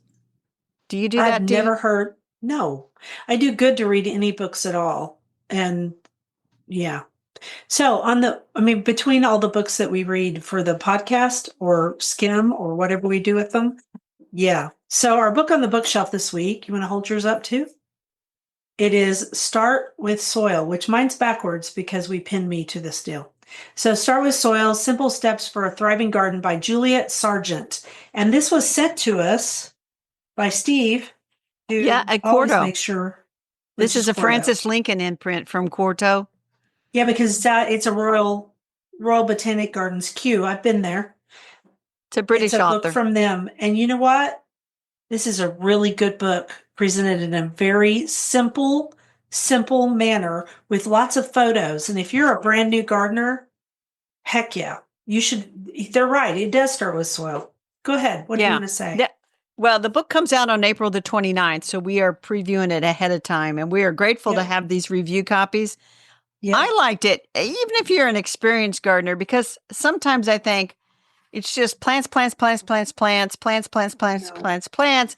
Do you do I've that, Dee? never heard, no, I do good to read any books at all. And yeah. So between all the books that we read for the podcast or skim or whatever we do with them. Yeah. So our book on the bookshelf this week, you want to hold yours up too? It is Start with Soil, which mine's backwards because we pinned me to this deal. So Start with Soil, Simple Steps for a Thriving Garden by Juliet Sargent. And this was sent to us by Steve, Yeah, who at always Quarto. makes sure, This which is is a Quarto. Francis Lincoln imprint from Quarto. Yeah, because it's a Royal Botanic Gardens Kew. I've been there. It's a It's British a book author. from them. And you know what? This is a really good book presented in a very simple manner with lots of photos. And if you're a brand new gardener, heck yeah, you should. They're right. It does start with soil. Go ahead. What do you Yeah. want to say? Yeah. Well, the book comes out on April the 29th, so we are previewing it ahead of time, and we are grateful to Yep. have these review copies. Yep. I liked it, even if you're an experienced gardener, because sometimes I think it's just plants, plants, plants, plants, plants, plants, plants, plants, No. plants, plants.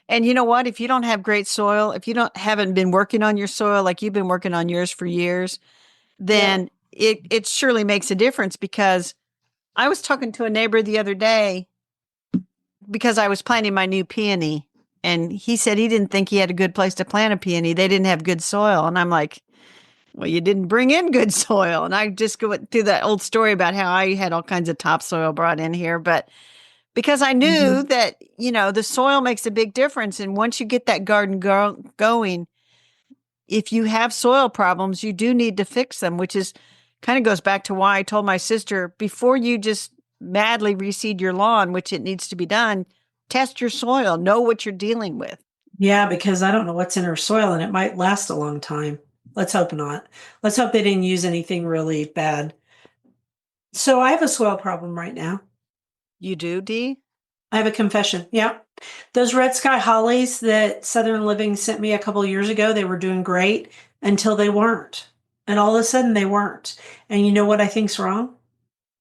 And you know what? If you don't have great soil, if you don't haven't been working on your soil like you've been working on yours for years, Yep. then it surely makes a difference because I was talking to a neighbor the other day because I was planting my new peony, and he said he didn't think he had a good place to plant a peony. They didn't have good soil. And I'm like, well, you didn't bring in good soil. And I just go through that old story about how I had all kinds of topsoil brought in here. But because I knew Mhm. that, the soil makes a big difference. And once you get that garden going, if you have soil problems, you do need to fix them, which is kind of goes back to why I told my sister before you just madly reseed your lawn, which it needs to be done, test your soil, know what you're dealing with. Yeah, because I don't know what's in her soil and it might last a long time. Let's hope not. Let's hope they didn't use anything really bad. So I have a soil problem right now. You do, Dee? I have a confession. Yeah. Those red sky hollies that Southern Living sent me a couple years ago, they were doing great until they weren't. And all of a sudden they weren't. And you know what I think's wrong?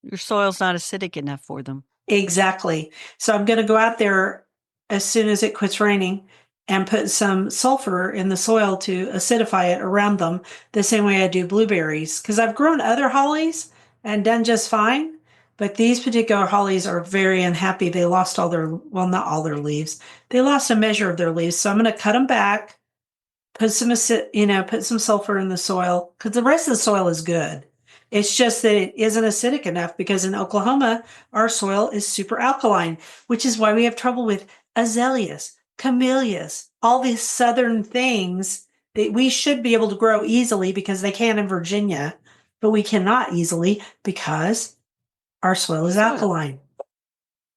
Your soil's not acidic enough for them. Exactly. So I'm going to go out there as soon as it quits raining and put some sulfur in the soil to acidify it around them the same way I do blueberries. Because I've grown other hollies and done just fine. But these particular hollies are very unhappy. They lost all their, well, not all their leaves. They lost a measure of their leaves. So I'm going to cut them back, put some put some sulfur in the soil because the rest of the soil is good. It's just that it isn't acidic enough because in Oklahoma our soil is super alkaline, which is why we have trouble with azaleas, camellias, all these southern things that we should be able to grow easily because they can in Virginia, but we cannot easily because our soil is Soil. alkaline.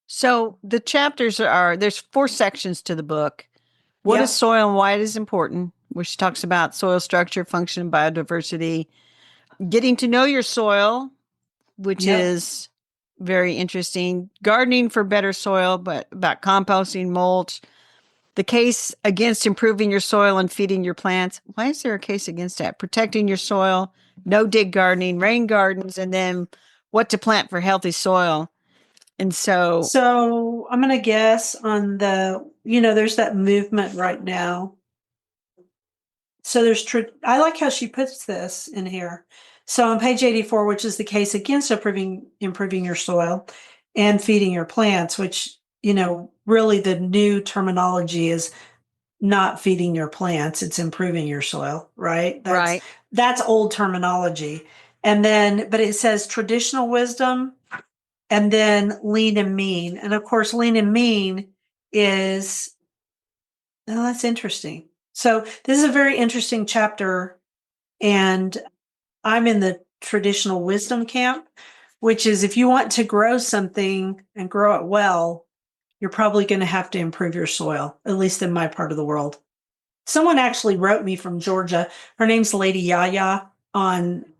So the chapters there's 4 sections to the book. What is Yep. soil and why it is important, where she talks about soil structure, function, and biodiversity. Getting to know your soil, which Yep. is very interesting. Gardening for better soil, but about composting, mulch. The case against improving your soil and feeding your plants. Why is there a case against that? Protecting your soil, no dig gardening, rain gardens, and then what to plant for healthy soil. And so, So I'm going to guess on there's that movement right now. So I like how she puts this in here. So on page 84, which is the case against improving your soil and feeding your plants, which, really the new terminology is not feeding your plants, it's improving your soil, right? That's right, that's old terminology. And then, but it says traditional wisdom and then lean and mean. And of course, lean and mean is, oh, that's interesting. So this is a very interesting chapter. And I'm in the traditional wisdom camp, which is if you want to grow something and grow it well, you're probably going to have to improve your soil, at least in my part of the world. Someone actually wrote me from Georgia. Her name's Lady Yaya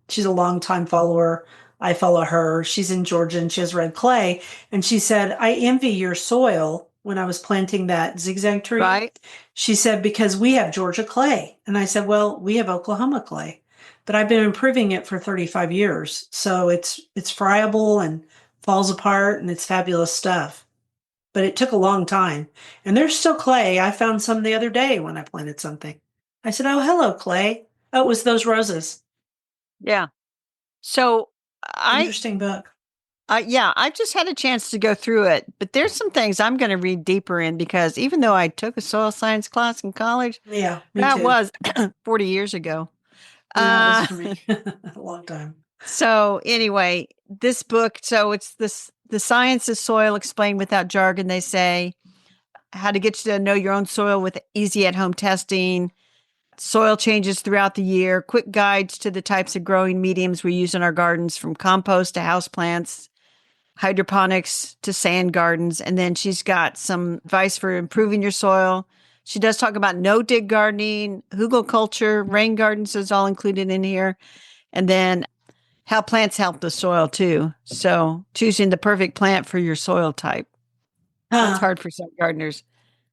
she's a longtime follower. I follow her. She's in Georgia and she has red clay. And she said, I envy your soil when I was planting that zigzag tree. right. She said, because we have Georgia clay. And I said, well, we have Oklahoma clay, but I've been improving it for 35 years. So it's friable and falls apart and it's fabulous stuff. But it took a long time. And there's still clay. I found some the other day when I planted something. I said, oh, hello, clay. Oh, it was those roses. Yeah. So I, Interesting book. yeah, I've just had a chance to go through it, but there's some things I'm going to read deeper in because even though I took a soil science class in college, Yeah, me that too. was 40 years ago. Yeah, it was Uh, for me. A long time. so anyway, this book, so it's the science of soil explained without jargon, they say, how to get you to know your own soil with easy at-home testing, soil changes throughout the year, quick guides to the types of growing mediums we use in our gardens, from compost to houseplants, hydroponics to sand gardens. And then she's got some advice for improving your soil. She does talk about no dig gardening, hugelkultur, rain gardens is all included in here. And then how plants help the soil too. So choosing the perfect plant for your soil type. That's Huh. hard for some gardeners.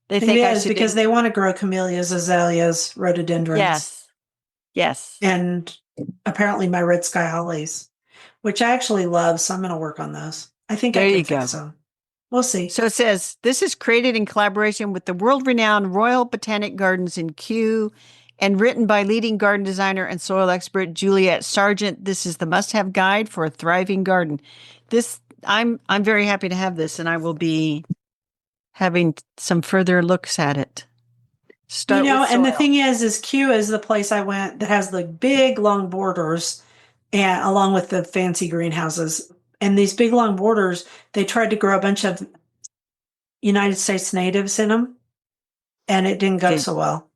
They It think I is should because they want to grow camellias, azaleas, rhododendrons, yes. Yes. and apparently my red sky hollies, which I actually love. So I'm going to work on those. I think I There can you fix go. them. We'll see. So it says this is created in collaboration with the world-renowned Royal Botanic Gardens in Kew and written by leading garden designer and soil expert Juliet Sargent. This is the must-have guide for a thriving garden. This I'm very happy to have this, and I will be having some further looks at it. Start with And the soil. thing is Q is the place I went that has the big long borders, and along with the fancy greenhouses. And these big long borders, they tried to grow a bunch of United States natives in them, and it didn't go so well.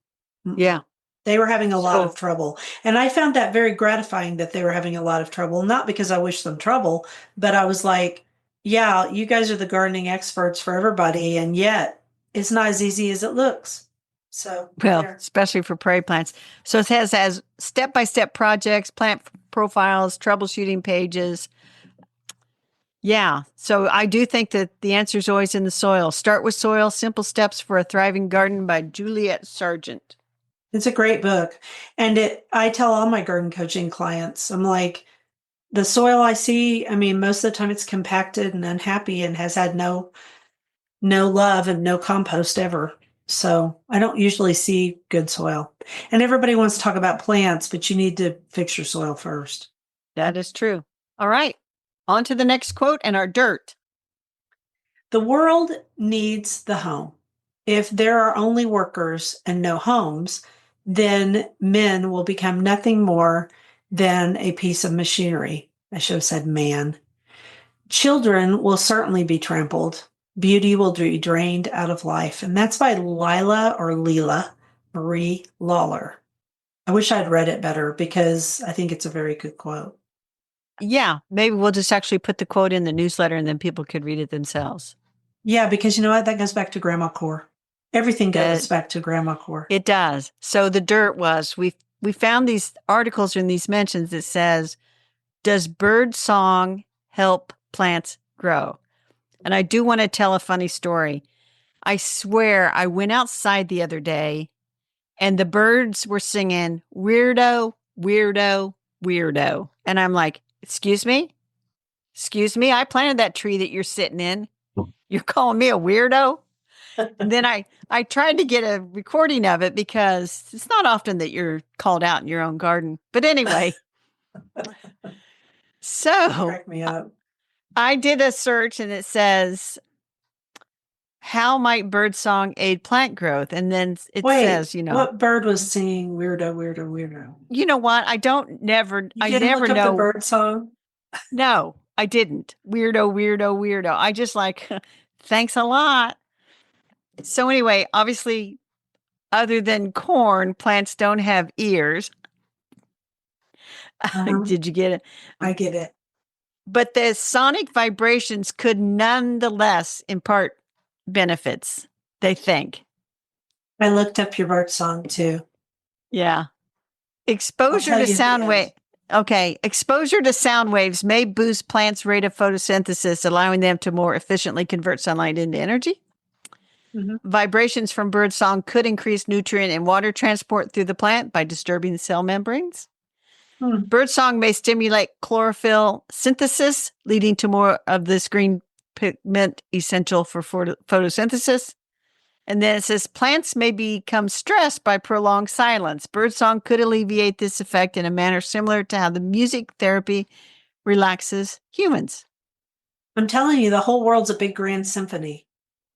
Yeah. They were having a lot So- of trouble. And I found that very gratifying that they were having a lot of trouble, not because I wished them trouble, but I was like, yeah, you guys are the gardening experts for everybody. And yet it's not as easy as it looks. So, Well, there. especially for prairie plants. So it has step-by-step projects, plant profiles, troubleshooting pages. Yeah. So I do think that the answer is always in the soil. Start with Soil, Simple Steps for a Thriving Garden by Juliet Sargent. It's a great book. And I tell all my garden coaching clients, I'm like, the soil I see, I mean, most of the time it's compacted and unhappy and has had no love and no compost ever. So I don't usually see good soil. And everybody wants to talk about plants, but you need to fix your soil first. That is true. All right. On to the next quote and our dirt. The world needs the home. If there are only workers and no homes, then men will become nothing more than a piece of machinery. I should have said man. Children will certainly be trampled. Beauty will be drained out of life. And that's by Leila Marie Lawler. I wish I'd read it better because I think it's a very good quote. Yeah. Maybe we'll just actually put the quote in the newsletter and then people could read it themselves. Yeah, because you know what? That goes back to Grandma Core. Everything goes back to Grandma Core. It does. So the dirt was, we found these articles in these mentions that says, does bird song help plants grow? And I do want to tell a funny story. I swear I went outside the other day and the birds were singing weirdo, weirdo, weirdo. And I'm like, excuse me? Excuse me? I planted that tree that you're sitting in. You're calling me a weirdo? And then I tried to get a recording of it because it's not often that you're called out in your own garden. But anyway, so Crack me up. I did a search and it says, how might birdsong aid plant growth? And then it says, what bird was singing weirdo, weirdo, weirdo? You know what? I never Look up know. the bird song? No, I didn't. Weirdo, weirdo, weirdo. I just like, thanks a lot. So anyway, obviously, other than corn, plants don't have ears. Did you get it? I get it. But the sonic vibrations could nonetheless impart benefits, they think. I looked up your bird song too. Yeah. Exposure to sound wave. Okay. Exposure to sound waves may boost plants' rate of photosynthesis, allowing them to more efficiently convert sunlight into energy. Mm-hmm. Vibrations from birdsong could increase nutrient and water transport through the plant by disturbing the cell membranes. Birdsong may stimulate chlorophyll synthesis, leading to more of this green pigment essential for photosynthesis. And then it says plants may become stressed by prolonged silence. Birdsong could alleviate this effect in a manner similar to how the music therapy relaxes humans. I'm telling you, the whole world's a big grand symphony.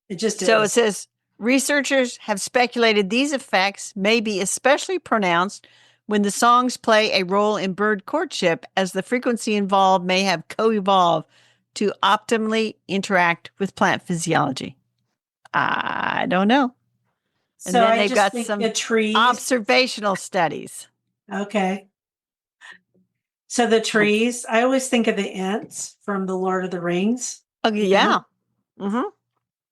It just is. So it says researchers have speculated these effects may be especially pronounced when the songs play a role in bird courtship, as the frequency involved may have co-evolved to optimally interact with plant physiology. I don't know. And then they've got some observational studies. Okay. So the trees, I always think of the Ents from The Lord of the Rings. Okay, yeah. Mm-hmm.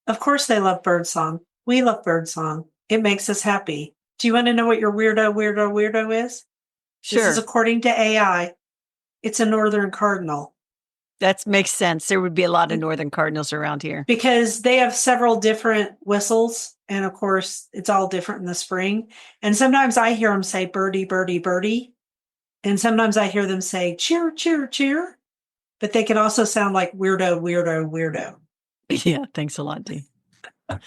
Of course they love birdsong. We love birdsong. It makes us happy. Do you want to know what your weirdo is? Sure. This is according to AI. It's a northern cardinal. That makes sense. There would be a lot of northern cardinals around here. Because they have several different whistles. And of course, it's all different in the spring. And sometimes I hear them say birdie, birdie, birdie. And sometimes I hear them say cheer, cheer, cheer. But they can also sound like weirdo, weirdo, weirdo. Yeah, thanks a lot, Dee. All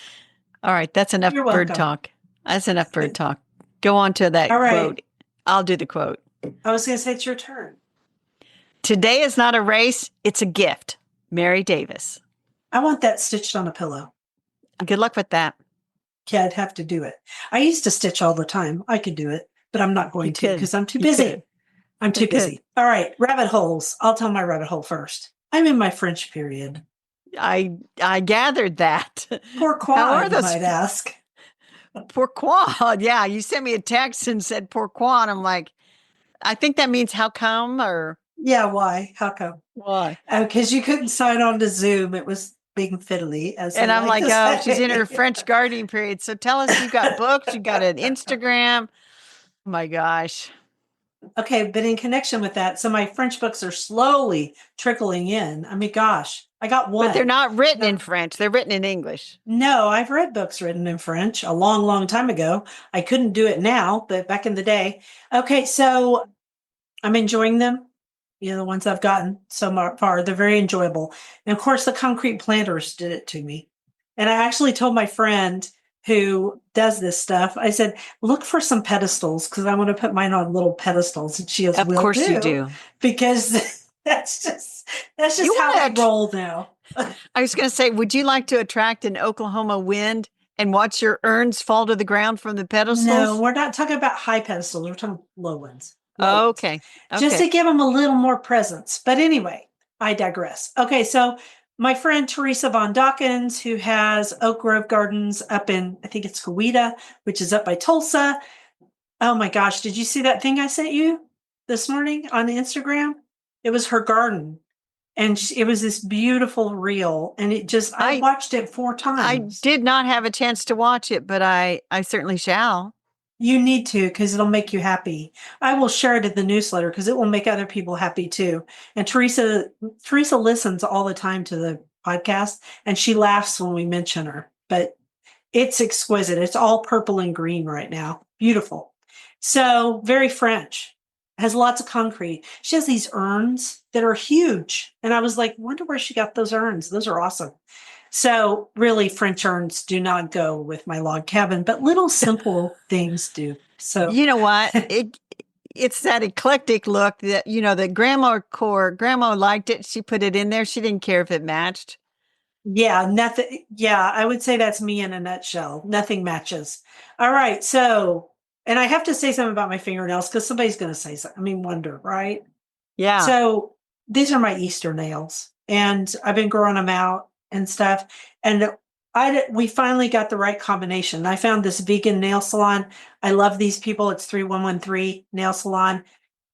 right, that's enough bird talk. That's enough bird talk. Go on to that quote. I'll do the quote. I was going to say it's your turn. Today is not a race, it's a gift. Mary Davis. I want that stitched on a pillow. Good luck with that. Yeah, I'd have to do it. I used to stitch all the time. I could do it, but I'm not going You to could. because I'm too You busy. could. I'm too You could. busy. All right, rabbit holes. I'll tell my rabbit hole first. I'm in my French period. I gathered that. How Pourquoi, are you those? might ask. Pourquoi? Yeah, you sent me a text and said pourquoi, and I'm like, I think that means how come or Yeah, why? How come? why? Because you couldn't sign on to Zoom. It was being fiddly, as And they I'm like like, to oh, she's in her say. French gardening period. So tell us, you got books, you got an Instagram. Oh my gosh. Okay, but in connection with that, so my French books are slowly trickling in. I mean, gosh, I got But they're one. not written in No, French. They're written in English. no, I've read books written in French a long, long time ago. I couldn't do it now, but back in the day. Okay, so I'm enjoying them. The ones I've gotten so far, they're very enjoyable. And of course, the concrete planters did it to me. And I actually told my friend who does this stuff, I said, look for some pedestals because I want to put mine on little pedestals. And she goes, Of will course you do, do. because that's You just how I want to, roll now. I was going to say, would you like to attract an Oklahoma wind and watch your urns fall to the ground from the No, pedestals? we're not talking about high pedestals. We're talking low ones. Low ones. Okay. Just Okay. to give them a little more presence. But anyway, I digress. Okay, so my friend Teresa Von Dawkins, who has Oak Grove Gardens up in, I think it's Coweta, which is up by Tulsa. Oh my gosh, did you see that thing I sent you this morning on Instagram? It was her garden. And it was this beautiful reel. And I I watched it 4 I times. did not have a chance to watch it, but I certainly shall. You need to because it'll make you happy. I will share it in the newsletter because it will make other people happy too. And Teresa listens all the time to the podcast and she laughs when we mention her. But it's exquisite. It's all purple and green right now. Beautiful. So very French. Has lots of concrete. She has these urns that are huge. And I was like, wonder where she got those urns. Those are awesome. So really French urns do not go with my log cabin, but little simple things do. So You know what? It's that eclectic look that, that grandma liked it. She put it in there. She didn't care if it matched. yeah, nothing. Yeah, I would say that's me in a nutshell. Nothing matches. All right. So, and I have to say something about my fingernails because somebody's going to say something. I mean, wonder, right? Yeah. So these are my Easter nails, and I've been growing them out and stuff. And we finally got the right combination. I found this vegan nail salon. I love these people. It's 3113 Nail Salon.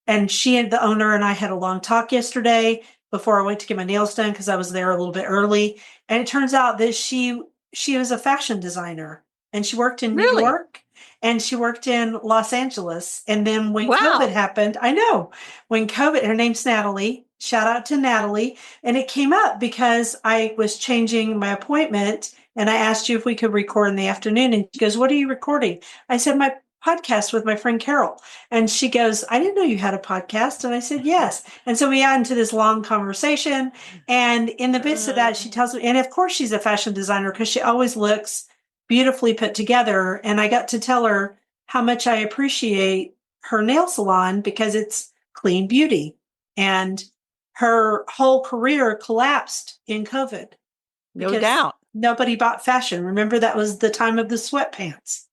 And the owner and I had a long talk yesterday before I went to get my nails done because I was there a little bit early. And it turns out that she was a fashion designer and she worked in New Really? York and she worked in Los Angeles. And then when COVID Wow. happened, I know when COVID, her name's Natalie. Shout out to Natalie. And it came up because I was changing my appointment and I asked you if we could record in the afternoon. And she goes, what are you recording? I said, my podcast with my friend Carol. And she goes, I didn't know you had a podcast. And I said, yes. And so we got into this long conversation. And in the midst of that, she tells me, and of course, she's a fashion designer because she always looks beautifully put together. And I got to tell her how much I appreciate her nail salon because it's clean beauty. And her whole career collapsed in COVID No because doubt. nobody bought fashion. Remember, that was the time of the sweatpants.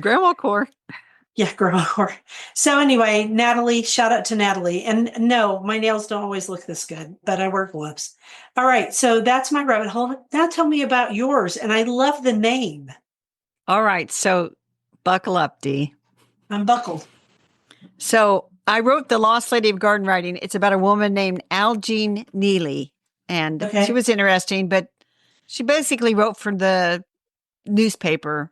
Grandma core. Yeah, girl. So anyway, Natalie, shout out to Natalie. And no, my nails don't always look this good, but I wear gloves. All right, so that's my rabbit hole. Now tell me about yours. And I love the name. All right. So buckle up, Dee. I'm buckled. So I wrote The Lost Lady of Garden Writing. It's about a woman named Algene Neely. And she Okay. was interesting, but she basically wrote for the newspaper,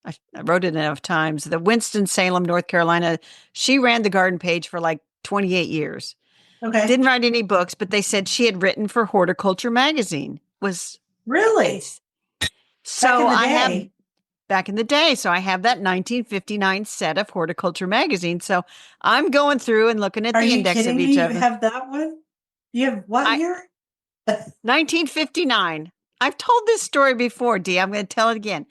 I wrote it enough times, the Winston-Salem, North Carolina. She ran the garden page for like 28 years. Okay. Didn't write any books, but they said she had written for Horticulture Magazine. Was Really? So Back in the I have day. back in the day. So I have that 1959 set of Horticulture Magazine. So I'm going through and looking at Are the you index kidding of me? each You of them. have that one? You have what I year? 1959. I've told this story before, Dee. I'm going to tell it again.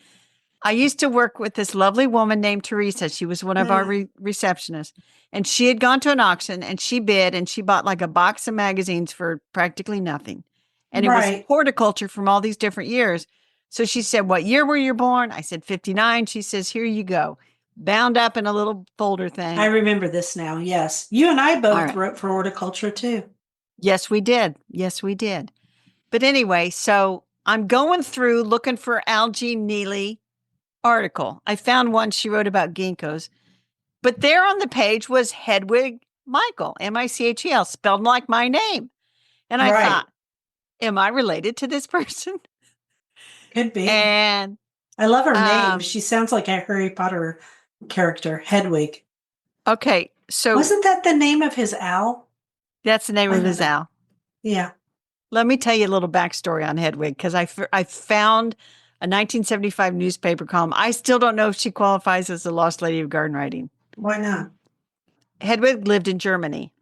I used to work with this lovely woman named Teresa. She was one of our receptionists. And she had gone to an auction and she bid and she bought like a box of magazines for practically nothing. And it was Right. horticulture from all these different years. So she said, "What year were you born?" I said, 59. She says, "Here you go." Bound up in a little folder thing. I remember this now. Yes. You and I All both right. wrote for horticulture too. Yes, we did. Yes, we did. But anyway, so I'm going through looking for Algie Neely article. I found one she wrote about ginkgos, but there on the page was Hedwig Michael, Michel, spelled like my name. And I Right. thought, am I related to this person? Could be. And I love her name. She sounds like a Harry Potter character, Hedwig. okay, so Wasn't that the name of his owl? that's the name I of don't his know. owl. Yeah. Let me tell you a little backstory on Hedwig, because I found a 1975 newspaper column. I still don't know if she qualifies as the lost lady of garden writing. Why not? Hedwig lived in Germany,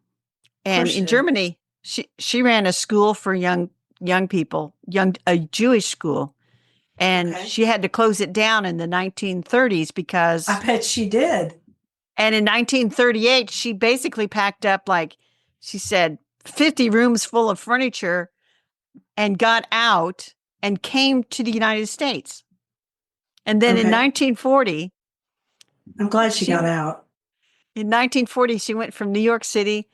and she in did. Germany, she ran a school for young people, a Jewish school, and Okay. she had to close it down in the 1930s because, I bet she did. and in 1938, she basically packed up, like she said, 50 rooms full of furniture and got out and came to the United States. And then in Okay. 1940, I'm glad she got out. in 1940, she went from New York City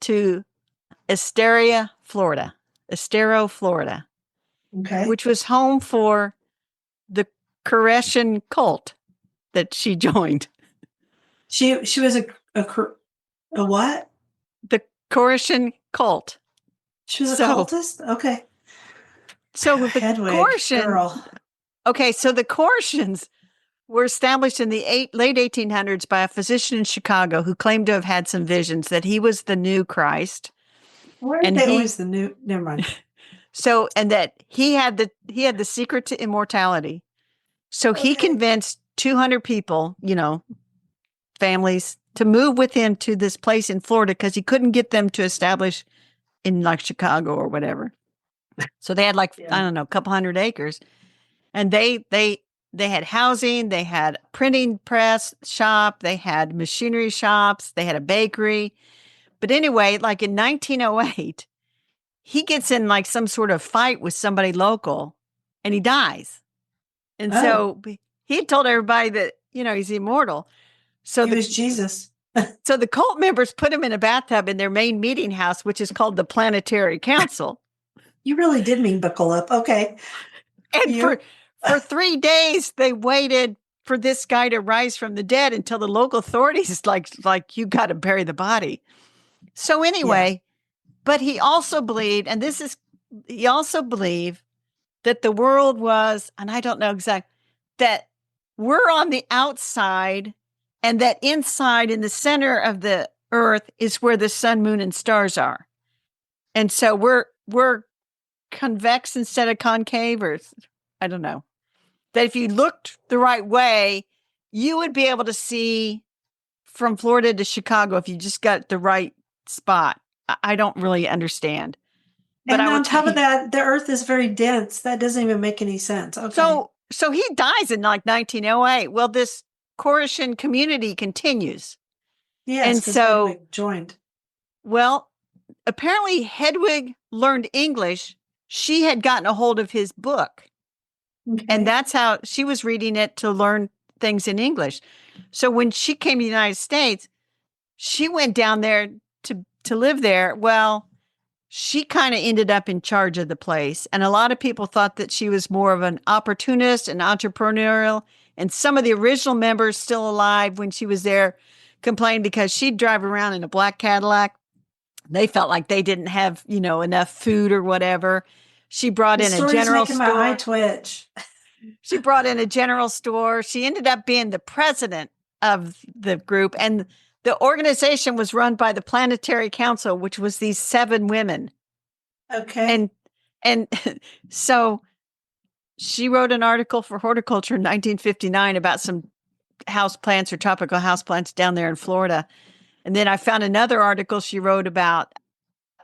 to Estero, Florida, Okay. which was home for the Korean cult that she joined. She was a what? The Korean cult. She was a So- cultist? Okay. So with the Hedwig, Korean, girl. okay, so the Koreans were established in the late 1800s by a physician in Chicago who claimed to have had some visions that he was the new Christ. Where And they he- always the new never mind. So, and that he had the secret to immortality. So he Okay. convinced 200 people, families, to move with him to this place in Florida because he couldn't get them to establish in like Chicago or whatever. So they had like, I don't know, a couple hundred acres. And they had housing, they had printing press shop, they had machinery shops, they had a bakery. But anyway, like in 1908, he gets in like some sort of fight with somebody local and he dies. And so he had told everybody that, he's immortal. So he was Jesus. So the cult members put him in a bathtub in their main meeting house, which is called the Planetary Council. You really did mean buckle up. Okay. And for 3 days, they waited for this guy to rise from the dead until the local authorities like you got to bury the body. So anyway, but he also believed, that the world was, and I don't know exactly, that we're on the outside and that inside in the center of the earth is where the sun, moon, and stars are. And so we're convex instead of concave, or I don't know. That if you looked the right way, you would be able to see from Florida to Chicago if you just got the right spot. I don't really understand. But on top of that, the earth is very dense. That doesn't even make any sense. Okay. So he dies in like 1908. Well, this Korean community continues. Yes, and so Hedwig joined. Well, apparently Hedwig learned English. She had gotten a hold of his book. Okay. And that's how she was reading it to learn things in English. So when she came to the United States, she went down there to live there. Well, she kind of ended up in charge of the place. And a lot of people thought that she was more of an opportunist and entrepreneurial. And some of the original members still alive when she was there complained because she'd drive around in a black Cadillac. They felt like they didn't have, enough food or whatever. She brought in a general store. My eye twitch. She brought in a general store. She ended up being the president of the group. And the organization was run by the Planetary Council, which was these 7 women. Okay. And so she wrote an article for Horticulture in 1959 about some houseplants or tropical houseplants down there in Florida. And then I found another article she wrote about,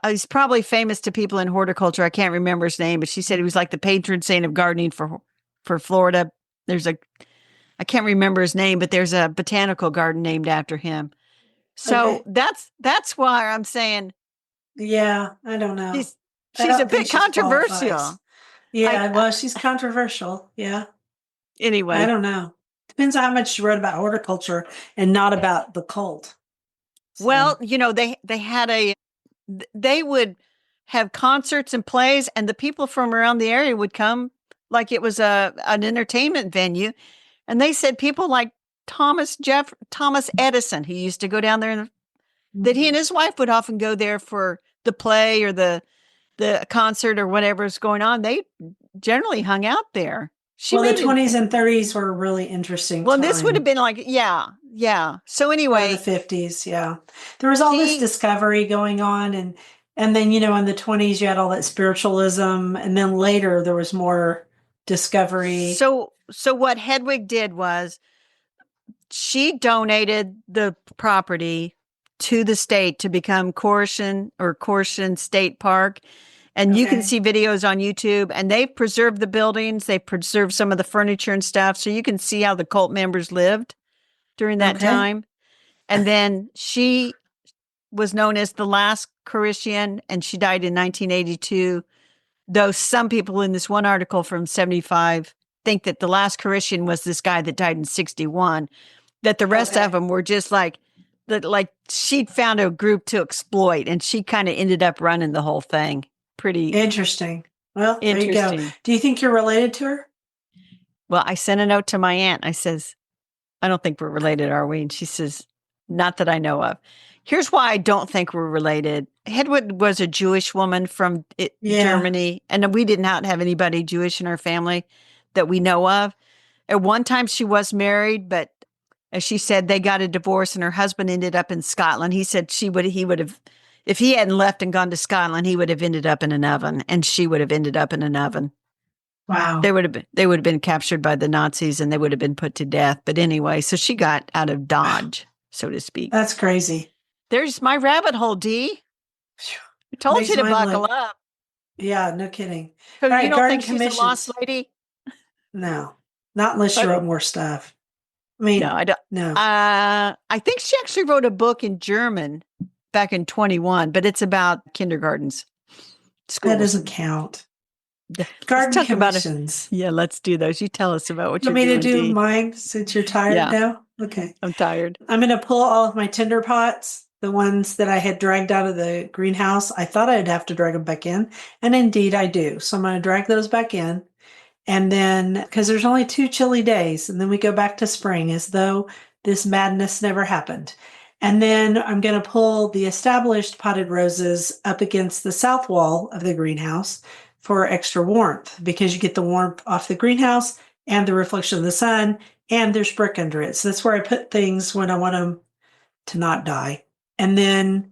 he's probably famous to people in horticulture. I can't remember his name, but she said he was like the patron saint of gardening for Florida. I can't remember his name, but there's a botanical garden named after him. So that's why I'm saying. Yeah, I don't know. She's a bit controversial. Yeah, well, she's controversial. Yeah. I Anyway, don't know. Depends on how much she wrote about horticulture and not about the cult. well, So, they had they would have concerts and plays, and the people from around the area would come like it was an entertainment venue. And they said people like Thomas Edison, who used to go down there, and that he and his wife would often go there for the play or the concert or whatever's going on. They generally hung out there. She well, the made it. 20s and 30s were a really interesting Well, this would have time. been like, yeah, yeah. So Or the anyway, 50s, yeah. There was all this she discovery going on, and then, in the 20s you had all that spiritualism, and then later there was more discovery. so what Hedwig did was she donated the property to the state to become Corson State Park. And you can Okay. see videos on YouTube, and they've preserved the buildings. They preserved some of the furniture and stuff. So you can see how the cult members lived during that Okay. time. And then she was known as the last Christian, and she died in 1982. Though some people in this one article from 75 think that the last Christian was this guy that died in 61, that the rest Okay. of them were just like that, like she'd found a group to exploit, and she kind of ended up running the whole thing. Pretty Interesting. Well, there you go. interesting. Do you think you're related to her? Well, I sent a note to my aunt. I says, I don't think we're related, are we? And she says, not that I know of. Here's why I don't think we're related. Hedwig was a Jewish woman from Yeah. Germany, and we did not have anybody Jewish in our family that we know of. At one time, she was married, but as she said, they got a divorce, and her husband ended up in Scotland. He said he would have, if he hadn't left and gone to Scotland, he would have ended up in an oven, and she would have ended up in an oven. Wow. They would have been captured by the Nazis, and they would have been put to death. But anyway, so she got out of Dodge, so to speak. That's crazy. There's my rabbit hole, Dee. Phew. I told Makes you to mine buckle look. up. Yeah, no kidding. So All you right, don't garden think she's a lost commissions. lady? No, not unless she But wrote more stuff. I no, mean, I don't. no, I think she actually wrote a book in German back in 21, but it's about kindergartens, that schools. doesn't count. Let's Garden talk about it. commissions. Yeah, let's do those. You tell us about what You you're want me to doing, do Dee. mine since you're tired Yeah, now? Okay. I'm tired. I'm going to pull all of my tinder pots, the ones that I had dragged out of the greenhouse. I thought I'd have to drag them back in, and indeed I do. So I'm going to drag those back in. And then, because there's only 2 chilly days, and then we go back to spring as though this madness never happened. And then I'm going to pull the established potted roses up against the south wall of the greenhouse for extra warmth because you get the warmth off the greenhouse and the reflection of the sun, and there's brick under it. So that's where I put things when I want them to not die. And then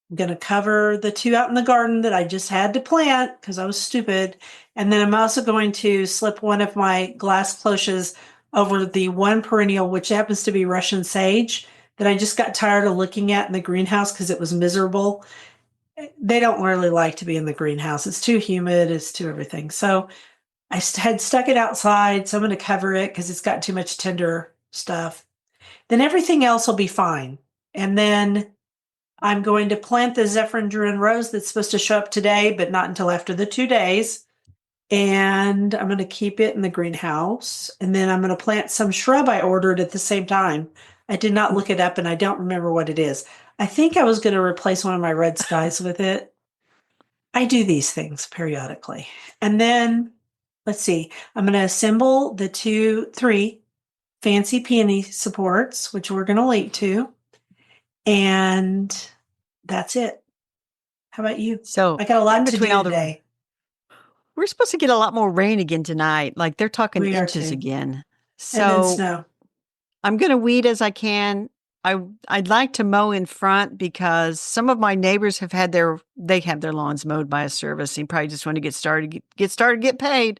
I'm going to cover the two out in the garden that I just had to plant because I was stupid. And then I'm also going to slip one of my glass cloches over the one perennial, which happens to be Russian sage, that I just got tired of looking at in the greenhouse because it was miserable. They don't really like to be in the greenhouse. It's too humid, it's too everything. So I had stuck it outside. So I'm going to cover it because it's got too much tender stuff. Then everything else will be fine. And then I'm going to plant the Zephyrdin rose that's supposed to show up today, but not until after the 2 days. And I'm going to keep it in the greenhouse. And then I'm going to plant some shrub I ordered at the same time. I did not look it up and I don't remember what it is. I think I was going to replace one of my red skies with it. I do these things periodically. And then let's see, I'm going to assemble the three fancy peony supports, which we're going to link to. And that's it. How about you? So I got a in lot to between do all today. we're supposed to get a lot more rain again tonight. Like they're talking We are inches too. again. And then So snow. I'm going to weed as I can. I'd like to mow in front because some of my neighbors have they have their lawns mowed by a service. And probably just want to get paid. Yeah.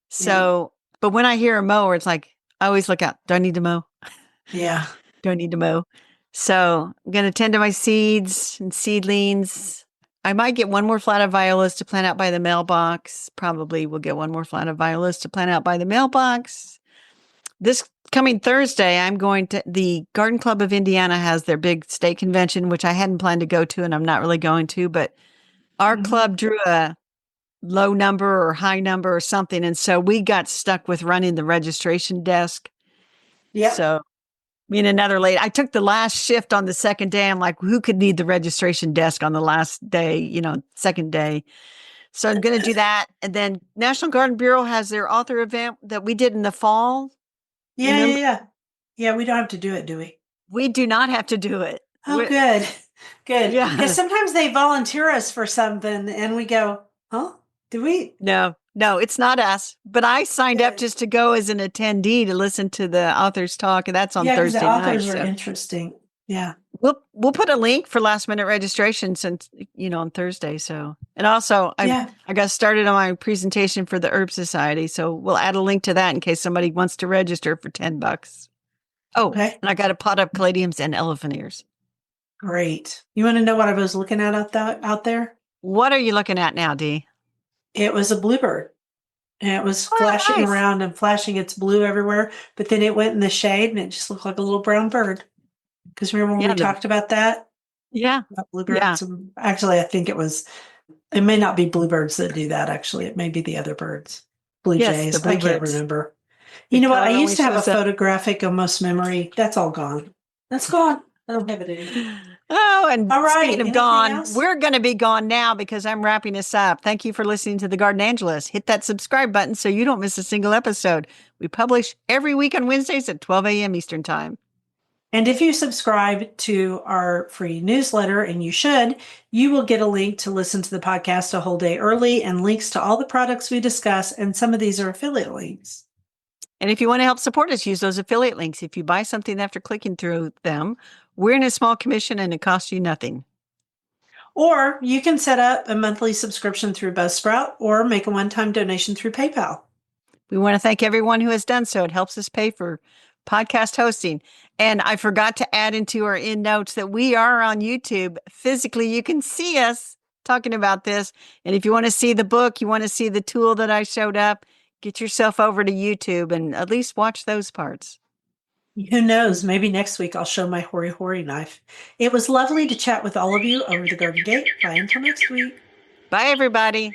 So, but when I hear a mower, it's like I always look out. Do I need to mow? Yeah. Do I need to mow? So I'm going to tend to my seeds and seedlings. I might get one more flat of violas to plant out by the mailbox. Probably will get one more flat of violas to plant out by the mailbox. This coming Thursday, I'm going to the Garden Club of Indiana has their big state convention, which I hadn't planned to go to, and I'm not really going to. But our club drew low number or high number or something. And so we got stuck with running the registration desk. Yep. So me and another lady, I took the last shift on the second day. I'm like, who could need the registration desk on the last day, second day? So I'm going to do that. And then National Garden Bureau has their author event that we did in the fall. Yeah, Remember? yeah, yeah. Yeah, we don't have to do it, do we? We do not have to do it. Oh, good. Good. Yeah. Because sometimes they volunteer us for something and we go, huh? Do we? No, it's not us. But I signed up Good. just to go as an attendee to listen to the authors talk, and that's on Yeah, because the Thursday night. authors are So interesting. Yeah. we'll put a link for last minute registration since on Thursday. So and also Yeah. I got started on my presentation for the Herb Society, so we'll add a link to that in case somebody wants to register for $10. Oh, Okay. and I got to pot up caladiums and elephant ears. Great. You want to know what I was looking at out there? What are you looking at now, Dee? It was a bluebird. And it was Oh, flashing nice. around and flashing its blue everywhere. But then it went in the shade and it just looked like a little brown bird. Because remember when Yeah, we talked about that? yeah, About yeah. bluebirds? And actually, I think it may not be bluebirds that do that, actually. It may be the other birds. Blue Yes, the jays. I can't bluebirds. remember. The You know what? I color only used to have a shows up. photographic almost memory. That's all gone. That's gone. I don't have it anymore. Oh, and All right. speaking of Anything gone, else? we're going to be gone now because I'm wrapping us up. Thank you for listening to The Garden Angelist. Hit that subscribe button so you don't miss a single episode. We publish every week on Wednesdays at 12 a.m. Eastern Time. And if you subscribe to our free newsletter, and you should, you will get a link to listen to the podcast a whole day early and links to all the products we discuss. And some of these are affiliate links. And if you want to help support us, use those affiliate links. If you buy something after clicking through them, we're in a small commission and it costs you nothing. Or you can set up a monthly subscription through Buzzsprout or make a one-time donation through PayPal. We want to thank everyone who has done so. It helps us pay for podcast hosting. And I forgot to add into our end notes that we are on YouTube. Physically, you can see us talking about this. And if you want to see the book, you want to see the tool that I showed up, get yourself over to YouTube and at least watch those parts. Who knows? Maybe next week I'll show my Hori Hori knife. It was lovely to chat with all of you over the Garden Gate. Bye until next week. Bye, everybody.